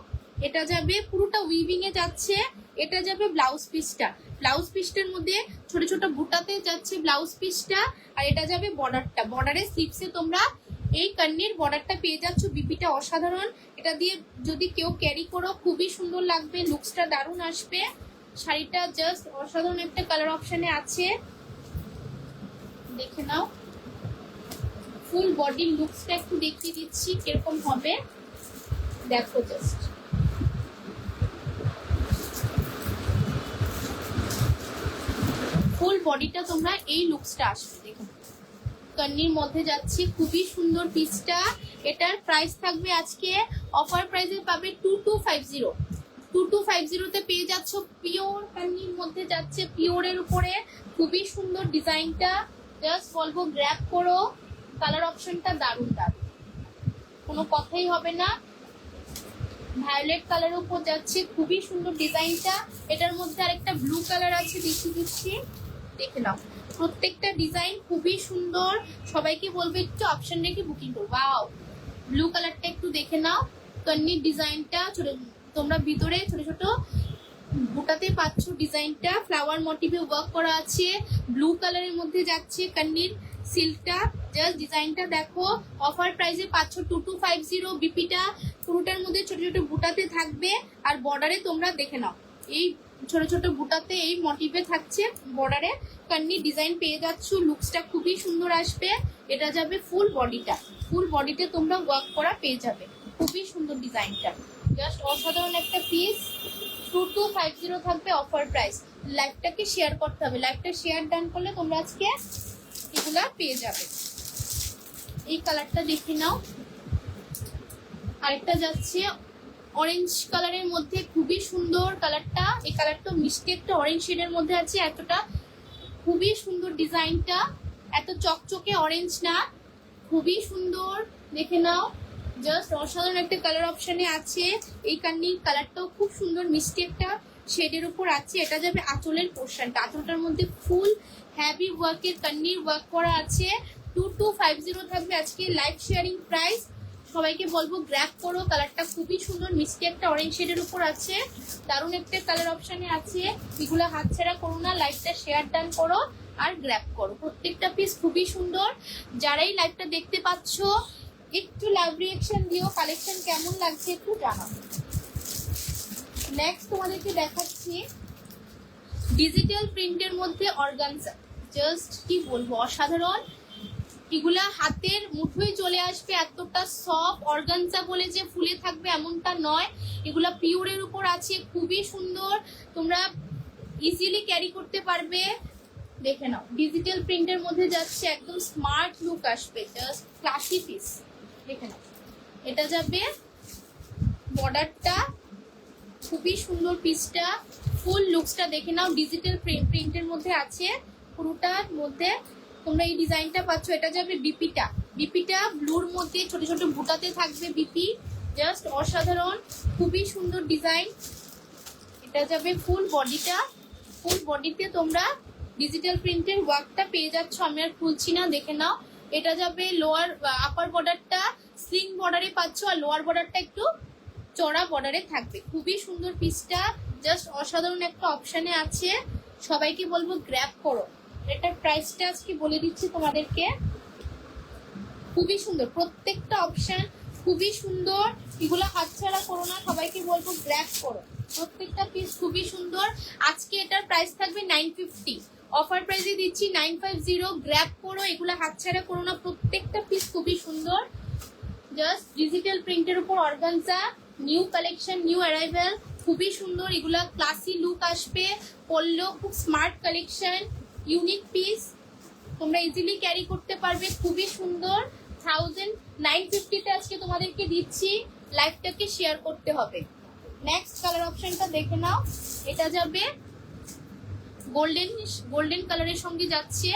এটা যাবে পুরোটা উইভিং এ যাচ্ছে, এটা যাবে ব্লাউজ পিসটা। ব্লাউজ পিসটার মধ্যে ছোট ছোট বুটাতে যাচ্ছে ব্লাউজ পিসটা, আর এটা যাবে বর্ডারটা। বর্ডারের স্লিপসে তোমরা এই কান্নির বর্ডারটা পেয়ে যাচ্ছ, বিপিটা অসাধারণ। এটা দিয়ে যদি কেউ ক্যারি করো খুবই সুন্দর লাগবে, লুকসটা দারুণ আসবে। শাড়িটা জাস্ট অসাধারণ একটা কালার অপশনে আছে, দেখে নাও। ফুল বডির লুকসটা একটু দেখিয়ে দিচ্ছি কিরকম হবে, দেখো জাস্ট। ফুল বডিটা তোমরা এই লুকসটা আসবে। দেখুন কন্নির মধ্যে যাচ্ছে, খুবই সুন্দর পিসটা। এটার প্রাইস থাকবে আজকে অফার প্রাইসে পাবে 2250। 2250 তে পেয়ে যাচ্ছ পিওর কন্নির মধ্যে যাচ্ছে, পিওরের উপরে খুবই সুন্দর ডিজাইনটা। জাস্ট বলবো গ্র্যাব করো, কালার অপশনটা দারুণ দারুণ, কোনো কথাই হবে না। ভায়োলেট কালারের উপর যাচ্ছে, খুবই সুন্দর ডিজাইনটা। এটার মধ্যে আরেকটা ব্লু কালার আছে, দেখিয়ে দিচ্ছি, দেখে নাও। প্রত্যেকটা ডিজাইন খুবই সুন্দর। সবাইকে বলবো একটু অপশন রেখে বুকিং করো। ওয়াও, ব্লু কালারটা একটু দেখে নাও। কন্নির ডিজাইনটা তোমরা ভিতরে ছোট ছোট বুটাতে পাচ্ছ, ডিজাইনটা ফ্লাওয়ার মোটিভে ওয়ার্ক করা আছে। ব্লু কালারের মধ্যে যাচ্ছে কন্নির সিল্কটা। জাস্ট ডিজাইনটা দেখো। অফার প্রাইসে পাচ্ছ 2250। বিপিটা পুরোটার মধ্যে ছোট ছোট বুটাতে থাকবে, আর বর্ডারে তোমরা দেখে নাও এই ছোট ছোট বুটাতে এই মোটিভে থাকছে, বর্ডারে কন্নি ডিজাইন পেয়ে যাচ্ছ। লুকসটা খুবই সুন্দর আসবে। এটা যাবে ফুল বডিটা, ফুল বডিতে তোমরা ওয়ার্ক করা পেয়ে যাবে। খুবই সুন্দর ডিজাইনটা, জাস্ট অসাধারণ একটা পিস। 2250 থাকবে অফার প্রাইস। লাইভটাকে শেয়ার করতে হবে, লাইভটা শেয়ার ডান করলে তোমরা আজকে এগুলা পেয়ে যাবে। এই কালারটা দেখে নাও। আরেকটা যাচ্ছে অরেঞ্জ কালারের মধ্যে, খুবই সুন্দর কালারটা। এই কালারটা মিষ্টি একটা অরেঞ্জ শেডের মধ্যে আছে, এতটা খুবই সুন্দর ডিজাইনটা। এত চকচকে অরেঞ্জ না, খুবই সুন্দর, দেখে নাও। জাস্ট অসাধারণ একটা কালার অপশনে আছে। এই কান্নির কালারটাও খুব সুন্দর, মিষ্টি একটা শেডের উপর আছে। এটা যাবে আঁচলের পোর্শনটা, আঁচলটার মধ্যে ফুল হ্যাভি ওয়ার্কের কন্নির ওয়ার্ক করা আছে। 2250 থাকবে আজকে লাইভ শেয়ারিং প্রাইস। সবাইকে বলবো গ্র্যাব করো, কালারটা খুবই সুন্দর, মিষ্টি একটা অরেঞ্জ শেডের উপর আছে, দারুণ একটা কালার অপশনে আছে। এগুলো হাতছাড়া করো না, লাইভটা শেয়ার ডান করো আর গ্র্যাব করো। প্রত্যেকটা পিস খুবই সুন্দর। যারাই লাইভটা দেখতে পাচ্ছ একটু লাভ রিঅ্যাকশন দিও, কালেকশন কেমন লাগছে একটু জানাও। নেক্সট তোমাদেরকে দেখাচ্ছি ডিজিটাল প্রিন্টের মধ্যে অর্গানজা। জাস্ট কি বলবো, অসাধারণ। এগুলা হাতের মুঠোয় চলে আসবে, এতটা সফট। অর্গানজা বলে যে ফুলে থাকবে এমনটা নয়, এগুলা পিওরের উপর আছে, খুবই সুন্দর। তোমরা ইজিলি ক্যারি করতে পারবে। দেখে নাও, ডিজিটাল প্রিন্টের মধ্যে যাচ্ছে, একদম স্মার্ট লুক আসবে, জাস্ট ক্লাসি পিস। দেখে নাও, এটা যাবে বর্ডারটা, খুবই সুন্দর পিসটা। ফুল লুকসটা দেখে নাও, ডিজিটাল প্রিন্টের মধ্যে আছে পুরোটার মধ্যে। তোমরা এই ডিজাইনটা পাচ্ছ। এটা যাবে বিপিটা, বিপিটা ব্লুর মধ্যে ছোট ছোট বুটাতে থাকবে বিপি, জাস্ট অসাধারণ, খুবই সুন্দর ডিজাইন। এটা যাবে ফুল বডিটা, ফুল বডিতে তোমরা ডিজিটাল প্রিন্টের ওয়ার্কটা পেয়ে যাচ্ছ। আমি আর খুলছি না, দেখে নাও। এটা যাবে লোয়ার, আপার বর্ডারটা স্লিং বর্ডারে পাচ্ছ, আর লোয়ার বর্ডারটা একটু চড়া বর্ডারে থাকবে। খুবই সুন্দর পিসটা, জাস্ট অসাধারণ একটা অপশনে আছে। সবাইকে বলবো গ্র্যাব করো। এটার প্রাইসটা আজকে বলে দিচ্ছি তোমাদেরকে, খুবই সুন্দর প্রত্যেকটা অপশন, খুবই সুন্দর। এগুলো হাতছাড়া করো না, সবাইকে বলবো গ্র্যাব করো। প্রত্যেকটা পিস খুবই সুন্দর। আজকে এটার প্রাইস থাকবে 950, অফার প্রাইসে দিচ্ছি 950। গ্র্যাব করো, এগুলো হাতছাড়া করো না, প্রত্যেকটা পিস খুবই সুন্দর। জাস্ট ডিজিটাল প্রিন্টের উপর organza, new collection, new arrival, খুবই সুন্দর। এগুলা ক্লাসি লুক আসবে, পরলেও খুব স্মার্ট কালেকশন, ইউনিক পিস, তোমরা ইজিলি ক্যারি করতে পারবে, খুবই সুন্দর। 1950 আজকে তোমাদেরকে দিচ্ছি, লাইভটাকে শেয়ার করতে হবে। নেক্সট কালার অপশনটা দেখে নাও। এটা যাবে গোল্ডেন কালারের সঙ্গে যাচ্ছে।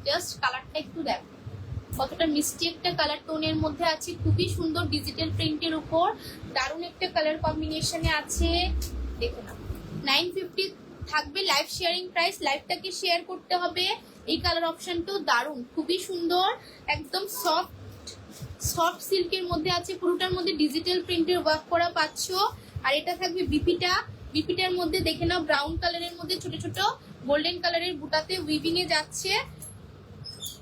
জাস্ট কালারটা একটু দেখো, কতটা মিষ্টি একটা কালার টোনের মধ্যে আছে, খুবই সুন্দর। ডিজিটাল প্রিন্টের উপর দারুণ একটা কালার কম্বিনেশনে আছে, দেখো না। 950 থাকবে লাইভ শেয়ারিং প্রাইস, লাইভটাকে শেয়ার করতে হবে। এই কালার অপশনটাও দারুণ, খুবই সুন্দর, একদম সফট সিল্কের মধ্যে আছে, পুরোটার মধ্যে ডিজিটাল প্রিন্টের ওয়ার্ক করা পাচ্ছ। আর এটা থাকবে বিপিটা, বিপিটার মধ্যে দেখে নাও ব্রাউন কালারের মধ্যে ছোট ছোট গোল্ডেন কালারের বুটাতে উইভিং এ যাচ্ছে।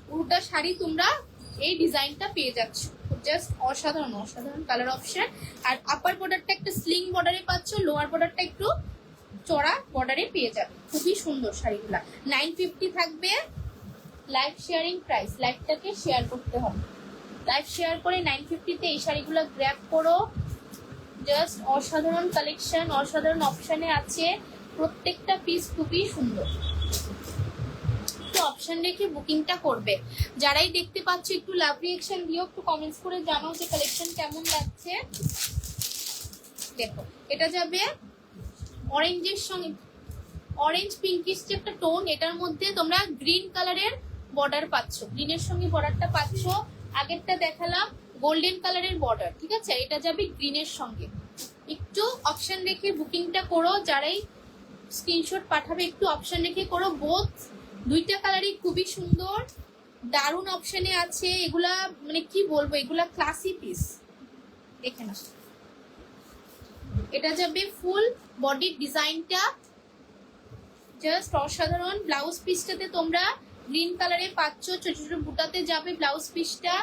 পুরোটা শাড়ি তোমরা এই ডিজাইনটা পেয়ে যাচ্ছ, জাস্ট অসাধারণ অসাধারণ কালার অপশন। আর আপার বর্ডারটা একটা স্লিং বর্ডারে পাচ্ছ, লোয়ার বর্ডারটা একটু চড়া বর্ডারে পেয়ে যাবে, খুবই সুন্দর শাড়িগুলা। 950 থাকবে লাইভ শেয়ারিং প্রাইস, লাইভটাকে শেয়ার করতে হবে। লাইভ শেয়ার করে 950-তে এই শাড়িগুলো গ্র্যাব করো। জাস্ট অসাধারণ কালেকশন, অসাধারণ অপশনে আছে, প্রত্যেকটা পিস খুবই সুন্দর। অপশন রেখে বুকিংটা করবে। যারাই দেখতে পাচ্ছ একটু লাভ রিঅ্যাকশন দিও, একটু কমেন্টস করে জানাও যে কালেকশন কেমন লাগছে। দেখো এটা যাবে অরেঞ্জের সঙ্গে, অরেঞ্জ পিঙ্কিশ যে একটা টোন, এটার মধ্যে তোমরা গ্রিন কালারের বর্ডার পাচ্ছ, গ্রিনের সঙ্গে বর্ডারটা পাচ্ছ। আগেরটা দেখালাম গোল্ডেন কালারের বর্ডার, ঠিক আছে? এটা যাবে গ্রিনের সঙ্গে। একটু অপশন রেখে বুকিংটা করো, যারাই স্ক্রিনশট পাঠাবে একটু অপশন রেখে করো। বোথ দুইটা কালারই খুবই সুন্দর, দারুণ অপশনে আছে। এগুলা মানে কি বলবো, এগুলা ক্লাসি পিস, দেখে না। এটা যাবে ফুল বডির ডিজাইনটা জাস্ট অসাধারণ। ব্লাউজ পিসটাতে তোমরা গ্রিন কালারে পাচ্ছ, ছোট ছোট বুটাতে যাবে ব্লাউজ পিসটা।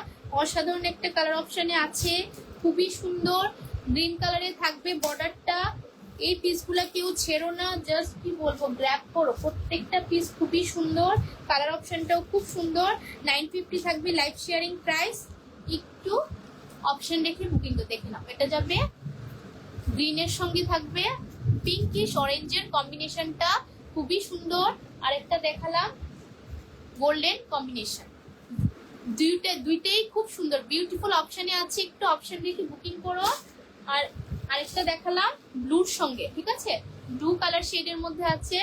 অসাধারণ একটা কালার অপশনে আছে, খুবই সুন্দর। গ্রিন কালারে থাকবে বর্ডারটা। এই পিসগুলা কেউ ছেড়ো না, জাস্ট কি বলবো, গ্র্যাব করো। প্রত্যেকটা পিস খুবই সুন্দর, কালার অপশনটাও খুব সুন্দর। 950 থাকবে লাইভ শেয়ারিং প্রাইস। একটু অপশন রেখে বুকিং তো দেখে নাও। এটা যাবে গ্রিনের সঙ্গে থাকবে পিঙ্কিশ অরেঞ্জের কম্বিনেশনটা খুবই সুন্দর। আরেকটা দেখালাম গোল্ডেন কম্বিনেশন, দুইটাই খুব সুন্দর, বিউটিফুল অপশনে আছে। একটু অপশন রেখে বুকিং করো। আর আরেকটা দেখালাম ব্লুর সঙ্গে, ঠিক আছে? ব্লু কালার শেডের মধ্যে আছে।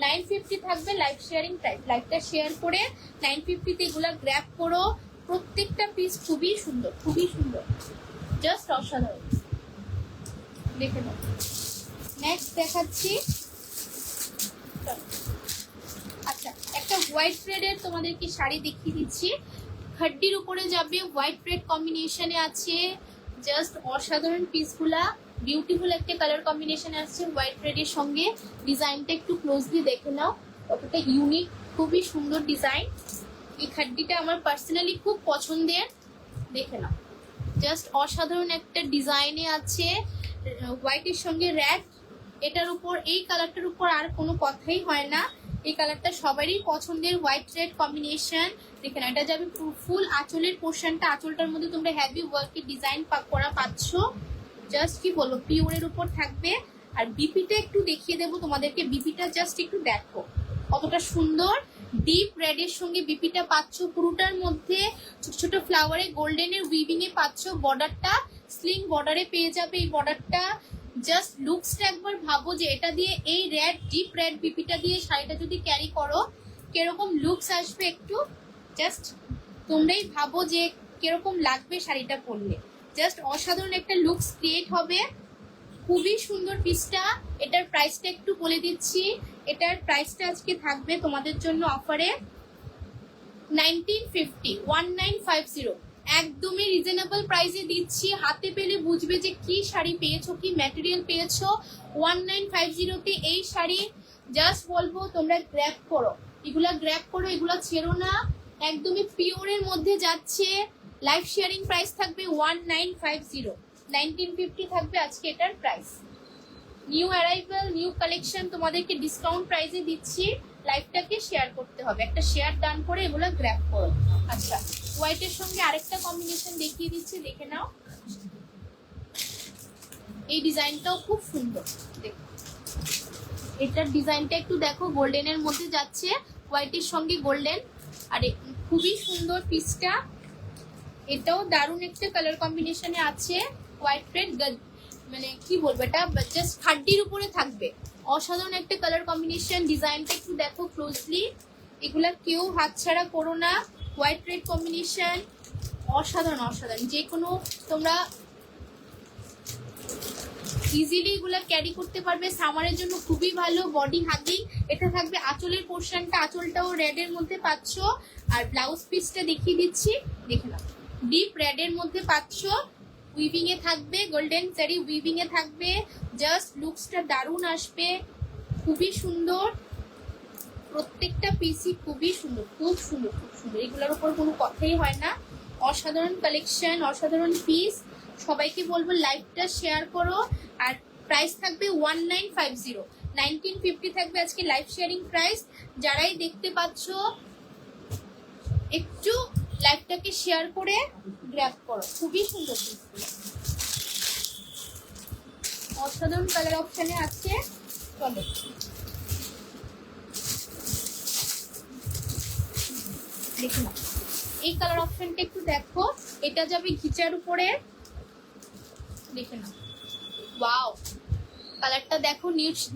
950 থাকবে লাইভ শেয়ারিং প্রাইস। লাইভটা শেয়ার করে 950 এগুলা গ্র্যাব করো। প্রত্যেকটা পিস খুবই সুন্দর, খুবই সুন্দর, জাস্ট অসাধারণ। দেখে নাও। নেক্সট দেখাচ্ছি, আচ্ছা একটা হোয়াইট রেডের তোমাদেরকে শাড়ি দেখিয়ে দিচ্ছি। খাড্ডির উপরে যাবে, হোয়াইট রেড কম্বিনেশনে আছে, জাস্ট অসাধারণ পিসগুলা। বিউটিফুল একটা কালার কম্বিনেশন আসছে হোয়াইট রেডের সঙ্গে। ডিজাইনটা একটু ক্লোজলি দেখে নাও, কতটা ইউনিক, খুবই সুন্দর ডিজাইন। এই খাড্ডিটা আমার পার্সোনালি খুব পছন্দের, দেখে নাও। জাস্ট অসাধারণ একটা ডিজাইনে আছে, হোয়াইটের সঙ্গে রেড। এটার উপর, এই কালারটার উপর আর কোনো কথাই হয় না। এই কালারটা সবারই পছন্দের, হোয়াইট রেড কম্বিনেশন। দেখে না, এটা যাবে ফুল আঁচলের পোর্শনটা। আঁচলটার মধ্যে তোমরা হেভি ওয়ার্কের ডিজাইন করা পাচ্ছ। জাস্ট কি বলবো, পিওরের উপর থাকবে। আর বিপিটা একটু দেখিয়ে দেবো তোমাদেরকে। বিপিটা জাস্ট একটু দেখো কতটা সুন্দর। ডিপ রেডের সঙ্গে বিপিটা পাচ্ছ, পুরোটার মধ্যে ছোট ছোট ফ্লাওয়ারে গোল্ডেনের উইভিং এ পাচ্ছ। বর্ডারটা স্লিং বর্ডারে পেয়ে যাবে এই বর্ডারটা। জাস্ট লুকসটা একবার ভাবো যে এটা দিয়ে, এই রেড ডিপ রেড বিপিটা দিয়ে শাড়িটা যদি ক্যারি করো কিরকম লুকস আসবে, একটু জাস্ট তোমরাই ভাবো যে কিরকম লাগবে শাড়িটা পরলে। জাস্ট অসাধারণ একটা লুকস ক্রিয়েট হবে, খুবই সুন্দর পিসটা। এটার প্রাইসটা একটু বলে দিচ্ছি। এটার প্রাইসটা আজকে থাকবে তোমাদের জন্য অফারে 1950 একদমই রিজনেবল প্রাইসে দিচ্ছি। হাতে পেলে বুঝবে যে কি শাড়ি পেয়েছো, কি ম্যাটেরিয়াল পেয়েছো। 1950 তে এই শাড়ি জাস্ট বলবো তোমরা গ্র্যাব করো, এগুলা গ্র্যাব করো, এগুলা ছেড়ো না। একদমই পিওরের মধ্যে যাচ্ছে। লাইভ শেয়ারিং প্রাইস থাকবে 1950, 1950 থাকবে আজকে এটার price. New arrival, new collection তোমাদেরকে ডিসকাউন্ট প্রাইসে দিচ্ছি। লাইভটাকে শেয়ার করতে হবে, একটা শেয়ার ডান করে এগুলো গ্র্যাব করো। আচ্ছা, হোয়াইটের সঙ্গে আরেকটা কম্বিনেশন দেখিয়ে দিচ্ছি, দেখে নাও। এই ডিজাইনটাও খুব সুন্দর, দেখো এটার ডিজাইনটা একটু দেখো, গোল্ডেনের মধ্যে যাচ্ছে, হোয়াইটের সঙ্গে গোল্ডেন। আর খুবই সুন্দর পিসটা। এটাও দারুণ একটা কালার কম্বিনেশনে আছে, হোয়াইট রেড, মানে কি বলবো, এটা জাস্ট খাড্ডির উপরে থাকবে। অসাধারণ একটা কালার কম্বিনেশন। ডিজাইনটা একটু দেখো ক্লোজলি, এগুলা কেউ হাতছাড়া করো না। হোয়াইট রেড কম্বিনেশন অসাধারণ, অসাধারণ। যে কোনো তোমরা ইজিলি এগুলা ক্যারি করতে পারবে, সামারের জন্য খুবই ভালো, বডি হাগিং। এটা থাকবে আঁচলের পোর্শনটা, আঁচলটাও রেডের মধ্যে পাচ্ছ। আর ব্লাউজ পিসটা দেখিয়ে দিচ্ছি, দেখে নাও। ডিপ রেডের মধ্যে পাচ্ছ, উইভিং এ থাকবে, গোল্ডেন জারি উইভিং এ থাকবে। জাস্ট লুকসটা দারুণ আসবে, খুবই সুন্দর। প্রত্যেকটা পিসই খুবই সুন্দর, খুব সুন্দর, খুব সুন্দর। এগুলোর উপর কোনো কথাই হয় না। অসাধারণ কালেকশন, অসাধারণ পিস। সবাইকে বলবো লাইভটা শেয়ার করো। আর প্রাইস থাকবে 1950, 1950 থাকবে আজকে লাইভ শেয়ারিং প্রাইস। যারাই দেখতে পাচ্ছ একটু লাইভটাকে শেয়ার করে গ্র্যাব করো, খুবই সুন্দর পিসগুলো। অসাধারণ কালার অপশনে আছে। চলো দেখে নাও। এই কালার অপশনটা একটু দেখো, এটা যাবে ঘিচার উপরে, দেখে নাও। ওয়াও, কালারটা দেখো,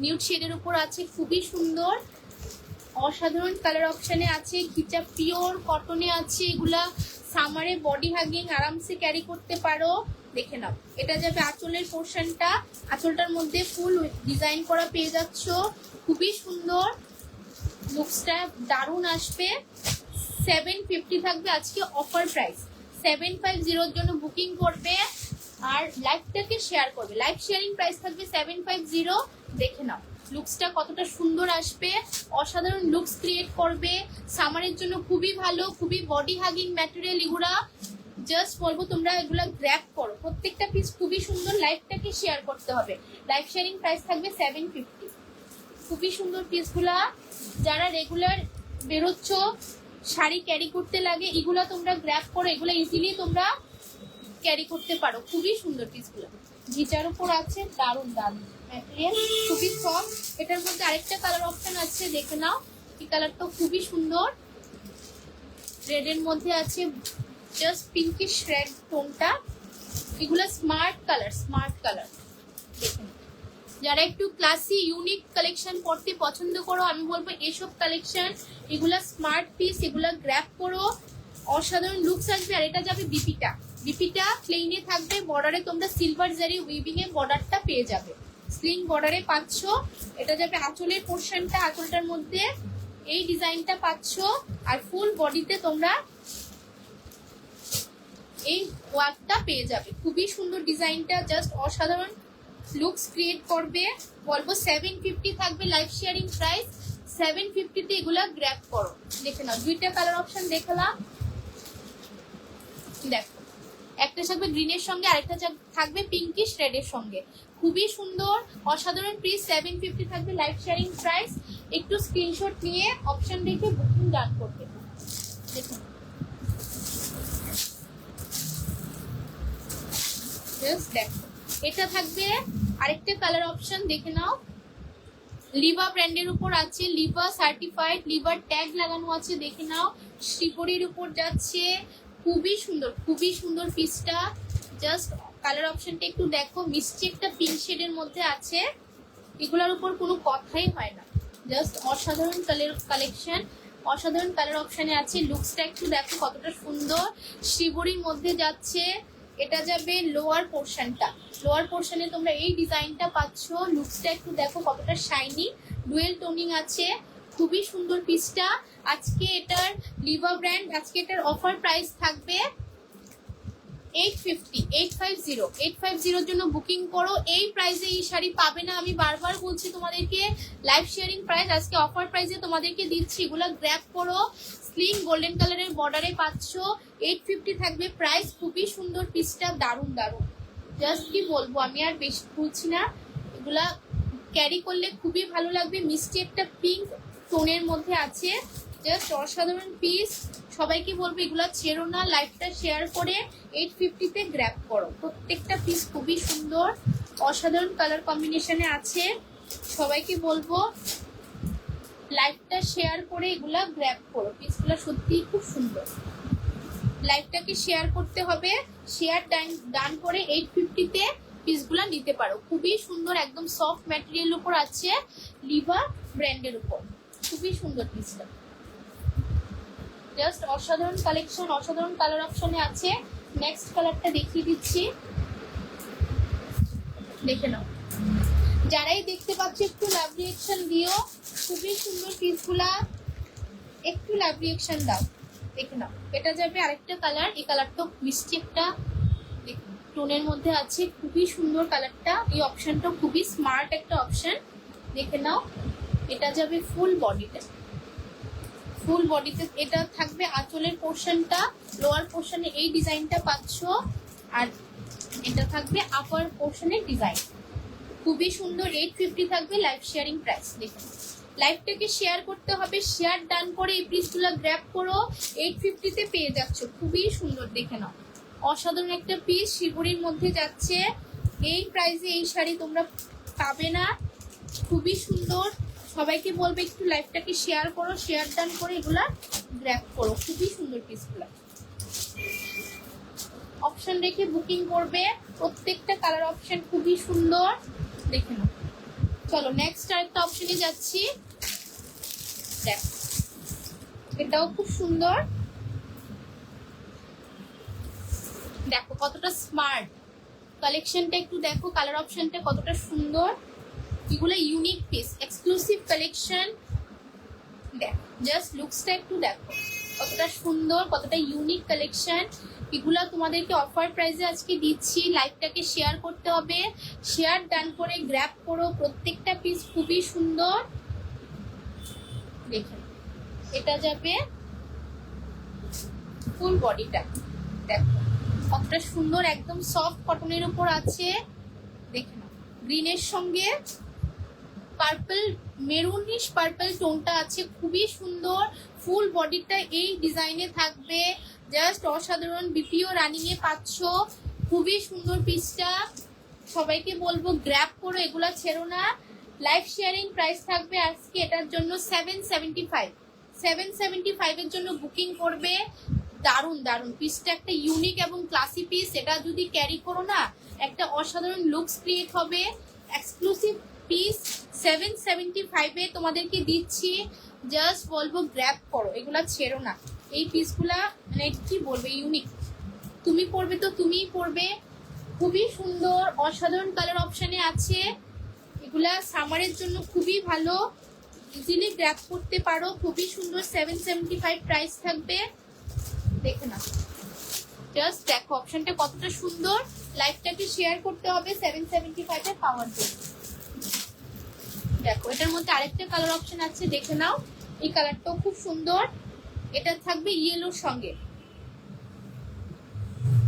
নিউড শেডের উপর আছে, খুবই সুন্দর অসাধারণ কালার অপশনে আছে। ঘিচা পিওর কটনে আছে, এগুলা সামারে বডি হাগিং আরামসে ক্যারি করতে পারো। দেখে নাও, এটা যাবে আঁচলের পোর্শনটা, আঁচলটার মধ্যে ফুল ডিজাইন করা পেয়ে যাচ্ছ, খুবই সুন্দর, লুকসটা দারুণ আসবে। 750 থাকবে আজকে অফার প্রাইস। 750 জন্য বুকিং করবে আর লাইভটাকে শেয়ার করবে। লাইভ শেয়ারিং প্রাইস থাকবে 750। দেখে নাও লুকসটা কতটা সুন্দর আসবে, অসাধারণ লুকস ক্রিয়েট করবে, সামারের জন্য খুবই ভালো, খুবই বডি হাগিং ম্যাটেরিয়াল। এগুলা জাস্ট বলবো তোমরা এগুলা গ্র্যাব করো, প্রত্যেকটা পিস খুবই সুন্দর। লাইভটাকে শেয়ার করতে হবে। লাইভ শেয়ারিং প্রাইস থাকবে 750। খুবই সুন্দর পিসগুলা, যারা রেগুলার বেরোচ্ছ শাড়ি ক্যারি করতে লাগে, এগুলা তোমরা গ্র্যাব করো, এগুলো ইজিলি তোমরা ক্যারি করতে পারো। খুবই সুন্দর পিসগুলো, ঘিচার উপর আছে, দারুণ দারুণ ম্যাটেরিয়াল, খুবই সফট। এটার মধ্যে আরেকটা কালার অপশন আছে, দেখে নাও। এই কালারটা খুবই সুন্দর, রেডের মধ্যে আছে, জাস্ট পিঙ্কিশ রেড টোনটা। এগুলো স্মার্ট কালার, স্মার্ট কালার। দেখে নাও, যারা একটু ক্লাসি ইউনিক কালেকশন পড়তে পছন্দ করো, আমি বলবো এসব কালেকশন, এগুলা স্মার্ট পিস, এগুলা গ্র্যাব করো, অসাধারণ লুকস আসবে। আর এটা যাবে বিপিটা, বিপিটা প্লেইনে থাকবে, বর্ডারে তোমরা সিলভার জারি উইভিং এ বর্ডারটা পেয়ে যাবে, স্লিং বর্ডারে পাচ্ছ। এটা যাবে আঁচলের পোর্শনটা, আঁচলটার মধ্যে এই ডিজাইনটা পাচ্ছ, আর ফুল বডিতে তোমরা এই ওয়ার্কটা পেয়ে যাবে। খুবই সুন্দর ডিজাইনটা, জাস্ট অসাধারণ লুকস ক্রিয়েট করবে। বলবো 750 থাকবে লাইভ শেয়ারিং প্রাইস। 750-তে এগুলা গ্র্যাব করো। দেখে নাও, দুইটা কালার অপশন দেখলাম, দেখো একটা থাকবে গ্রিনের সঙ্গে, আরেকটা থাকবে পিঙ্কিশ রেডের সঙ্গে। খুবই সুন্দর অসাধারণ পিস। 750 থাকবে লাইভ শেয়ারিং প্রাইস। একটু স্ক্রিনশট নিয়ে অপশন দেখে বুকিং ডান করবে। দেখুন জাস্ট দেখো, এটা থাকবে আরেকটা কালার অপশন, দেখে নাও। লিভা ব্র্যান্ডের উপর আছে, লিভা সার্টিফাইড, লিভার ট্যাগ লাগানো আছে, দেখে নাও। শ্রীপরির উপর যাচ্ছে, খুবই সুন্দর, খুবই সুন্দর পিসটা। জাস্ট কালার অপশনটা একটু দেখো, মিষ্টি একটা পিঙ্ক শেডের মধ্যে আছে, এগুলোর উপর কোনো কথাই হয় না, জাস্ট অসাধারণ কালেকশন, অসাধারণ কালার অপশনে আছে। লুকসটা একটু দেখো কতটা সুন্দর, শ্রীবরির মধ্যে যাচ্ছে। এটা যাবে লোয়ার পোর্শনটা, লোয়ার পোর্শনে তোমরা এই ডিজাইনটা পাচ্ছ। লুকসটা একটু দেখো কতটা শাইনি, ডুয়েল টোনিং আছে, খুবই সুন্দর পিসটা। আজকে এটার লিভা ব্র্যান্ড, আজকে এটার অফার প্রাইস থাকবে 850, 850 জন্য বুকিং করো। এই প্রাইসে এই শাড়ি পাবে না, আমি বারবার বলছি তোমাদেরকে। লাইভ শেয়ারিং প্রাইস আজকে অফার প্রাইসে তোমাদেরকে দিচ্ছি, এগুলো গ্র্যাব করো। স্লিং গোল্ডেন কালারের বর্ডারে পাচ্ছ, 850 থাকবে প্রাইস। খুবই সুন্দর পিসটা, দারুণ দারুণ, জাস্ট কি বলবো, আমি আর বেশি বলছি না। এগুলা ক্যারি করলে খুবই ভালো লাগবে, মিষ্টি একটা পিঙ্ক টোনের মধ্যে আছে, জাস্ট অসাধারণ পিস। সবাইকে বলবো এগুলো ছেড়ো না, লাইভটা শেয়ার করে 850-তে গ্র্যাব করো। প্রত্যেকটা পিস খুবই সুন্দর, অসাধারণ কালার কম্বিনেশনে আছে। সবাইকে বলবো লাইভটা শেয়ার করে এগুলা গ্র্যাব করো, পিসগুলো সত্যিই খুব সুন্দর। লাইভটাকে শেয়ার করতে হবে, শেয়ার ডান করে 850-তে পিসগুলো নিতে পারো। খুবই সুন্দর, একদম সফট ম্যাটেরিয়াল উপর আছে, লিভা ব্র্যান্ডের উপর, খুবই সুন্দর পিসটা। জাস্ট অসাধারণ কালেকশন, অসাধারণ কালার অপশনে আছে। নেক্সট কালারটা দেখিয়ে দিচ্ছি, দেখে নাও। যারাই দেখতে পাচ্ছ একটু লাভ রিয়েকশন দিও, খুবই সুন্দর পিসগুলা, একটু লাভ রিয়েকশন দাও। দেখে নাও, এটা যাবে আরেকটা কালার, এই কালারটা মিষ্টি একটা টোনের মধ্যে আছে, খুবই সুন্দর কালারটা। এই অপশনটা খুবই স্মার্ট একটা অপশন, দেখে নাও। এটা যাবে ফুল বডিতে, ফুল বডিতে এটা থাকবে আঁচলের পোর্শনটা, লোয়ার পোর্শনে এই ডিজাইনটা পাচ্ছ, আর এটা থাকবে আপার পোর্শনের ডিজাইন। খুবই সুন্দর, 850 থাকবে লাইভ শেয়ারিং প্রাইস। দেখুন লাইভটাকে শেয়ার করতে হবে, শেয়ার ডান করে এই পিসগুলো গ্র্যাব করো, 850-তে পেয়ে যাচ্ছ। খুবই সুন্দর, দেখে নাও, অসাধারণ একটা পিস, শিবরির মধ্যে যাচ্ছে। এই প্রাইসে এই শাড়ি তোমরা পাবে না, খুবই সুন্দর। সবাইকে বলবে একটু লাইভটাকে শেয়ার করো, শেয়ার ডান করে এগুলা গ্র্যাব করো। খুবই সুন্দর পিসগুলা, অপশন রেখে বুকিং করবে। প্রত্যেকটা কালার অপশন খুবই সুন্দর, দেখে নাও। চলো নেক্সট আরেকটা অপশনে যাচ্ছি। দেখ, এটাও খুব সুন্দর, দেখো কতটা স্মার্ট কালেকশনটা, একটু দেখো কালার অপশনটা কতটা সুন্দর। এগুলো ইউনিক পিস, এক্সক্লুসিভ কালেকশন। দেখো জাস্ট লুকসটা একটু দেখো কতটা সুন্দর, কতটা ইউনিক কালেকশন। এগুলা তোমাদেরকে অফার প্রাইসে আজকে দিচ্ছি। লাইভটাকে শেয়ার করতে হবে, শেয়ার ডান করে গ্র্যাব করো। প্রত্যেকটা পিস খুবই সুন্দর, দেখে এটা যাবে ফুল বডিটা, দেখো কতটা সুন্দর, একদম সফট কটনের উপর আছে। দেখে নাও, গ্রিনের সঙ্গে পার্পল, মেরুনিশ পার্পল টোনটা আছে, খুবই সুন্দর। ফুল বডিটা এই ডিজাইনে থাকবে, জাস্ট অসাধারণ। বিপিও রানিং এ পাচ্ছ, খুবই সুন্দর পিসটা। সবাইকে বলবো গ্র্যাব করো, এগুলা ছেড়ো না। লাইভ শেয়ারিং প্রাইস থাকবে আজকে এটার জন্য 775। 775 এর জন্য বুকিং করবে। দারুন দারুন পিসটা, একটা ইউনিক এবং ক্লাসি পিস। এটা যদি ক্যারি করো না, একটা অসাধারণ লুকস ক্রিয়েট হবে। এক্সক্লুসিভ পিস 775 এ তোমাদেরকে দিচ্ছি। জাস্ট বলবো গ্র্যাব করো, এগুলা ছেড়ো না। এই পিসগুলা মানে কি বলবে, ইউনিক। তুমি পরবে তো তুমিই পরবে, খুবই সুন্দর, অসাধারণ কালার অপশনে আছে। এগুলা সামারের জন্য খুবই ভালো, ইজিলি গ্র্যাব করতে পারো। খুবই সুন্দর, 775 প্রাইস থাকবে। দেখে না, জাস্ট দেখো অপশনটা কতটা সুন্দর। লাইভটাকে শেয়ার করতে হবে 775 এ পাওয়ার জন্য। দেখো এটার মধ্যে আরেকটা কালার অপশন আছে, দেখে নাও। এই কালারটাও খুব সুন্দর। এটা থাকবে ইয়েলোর সঙ্গে,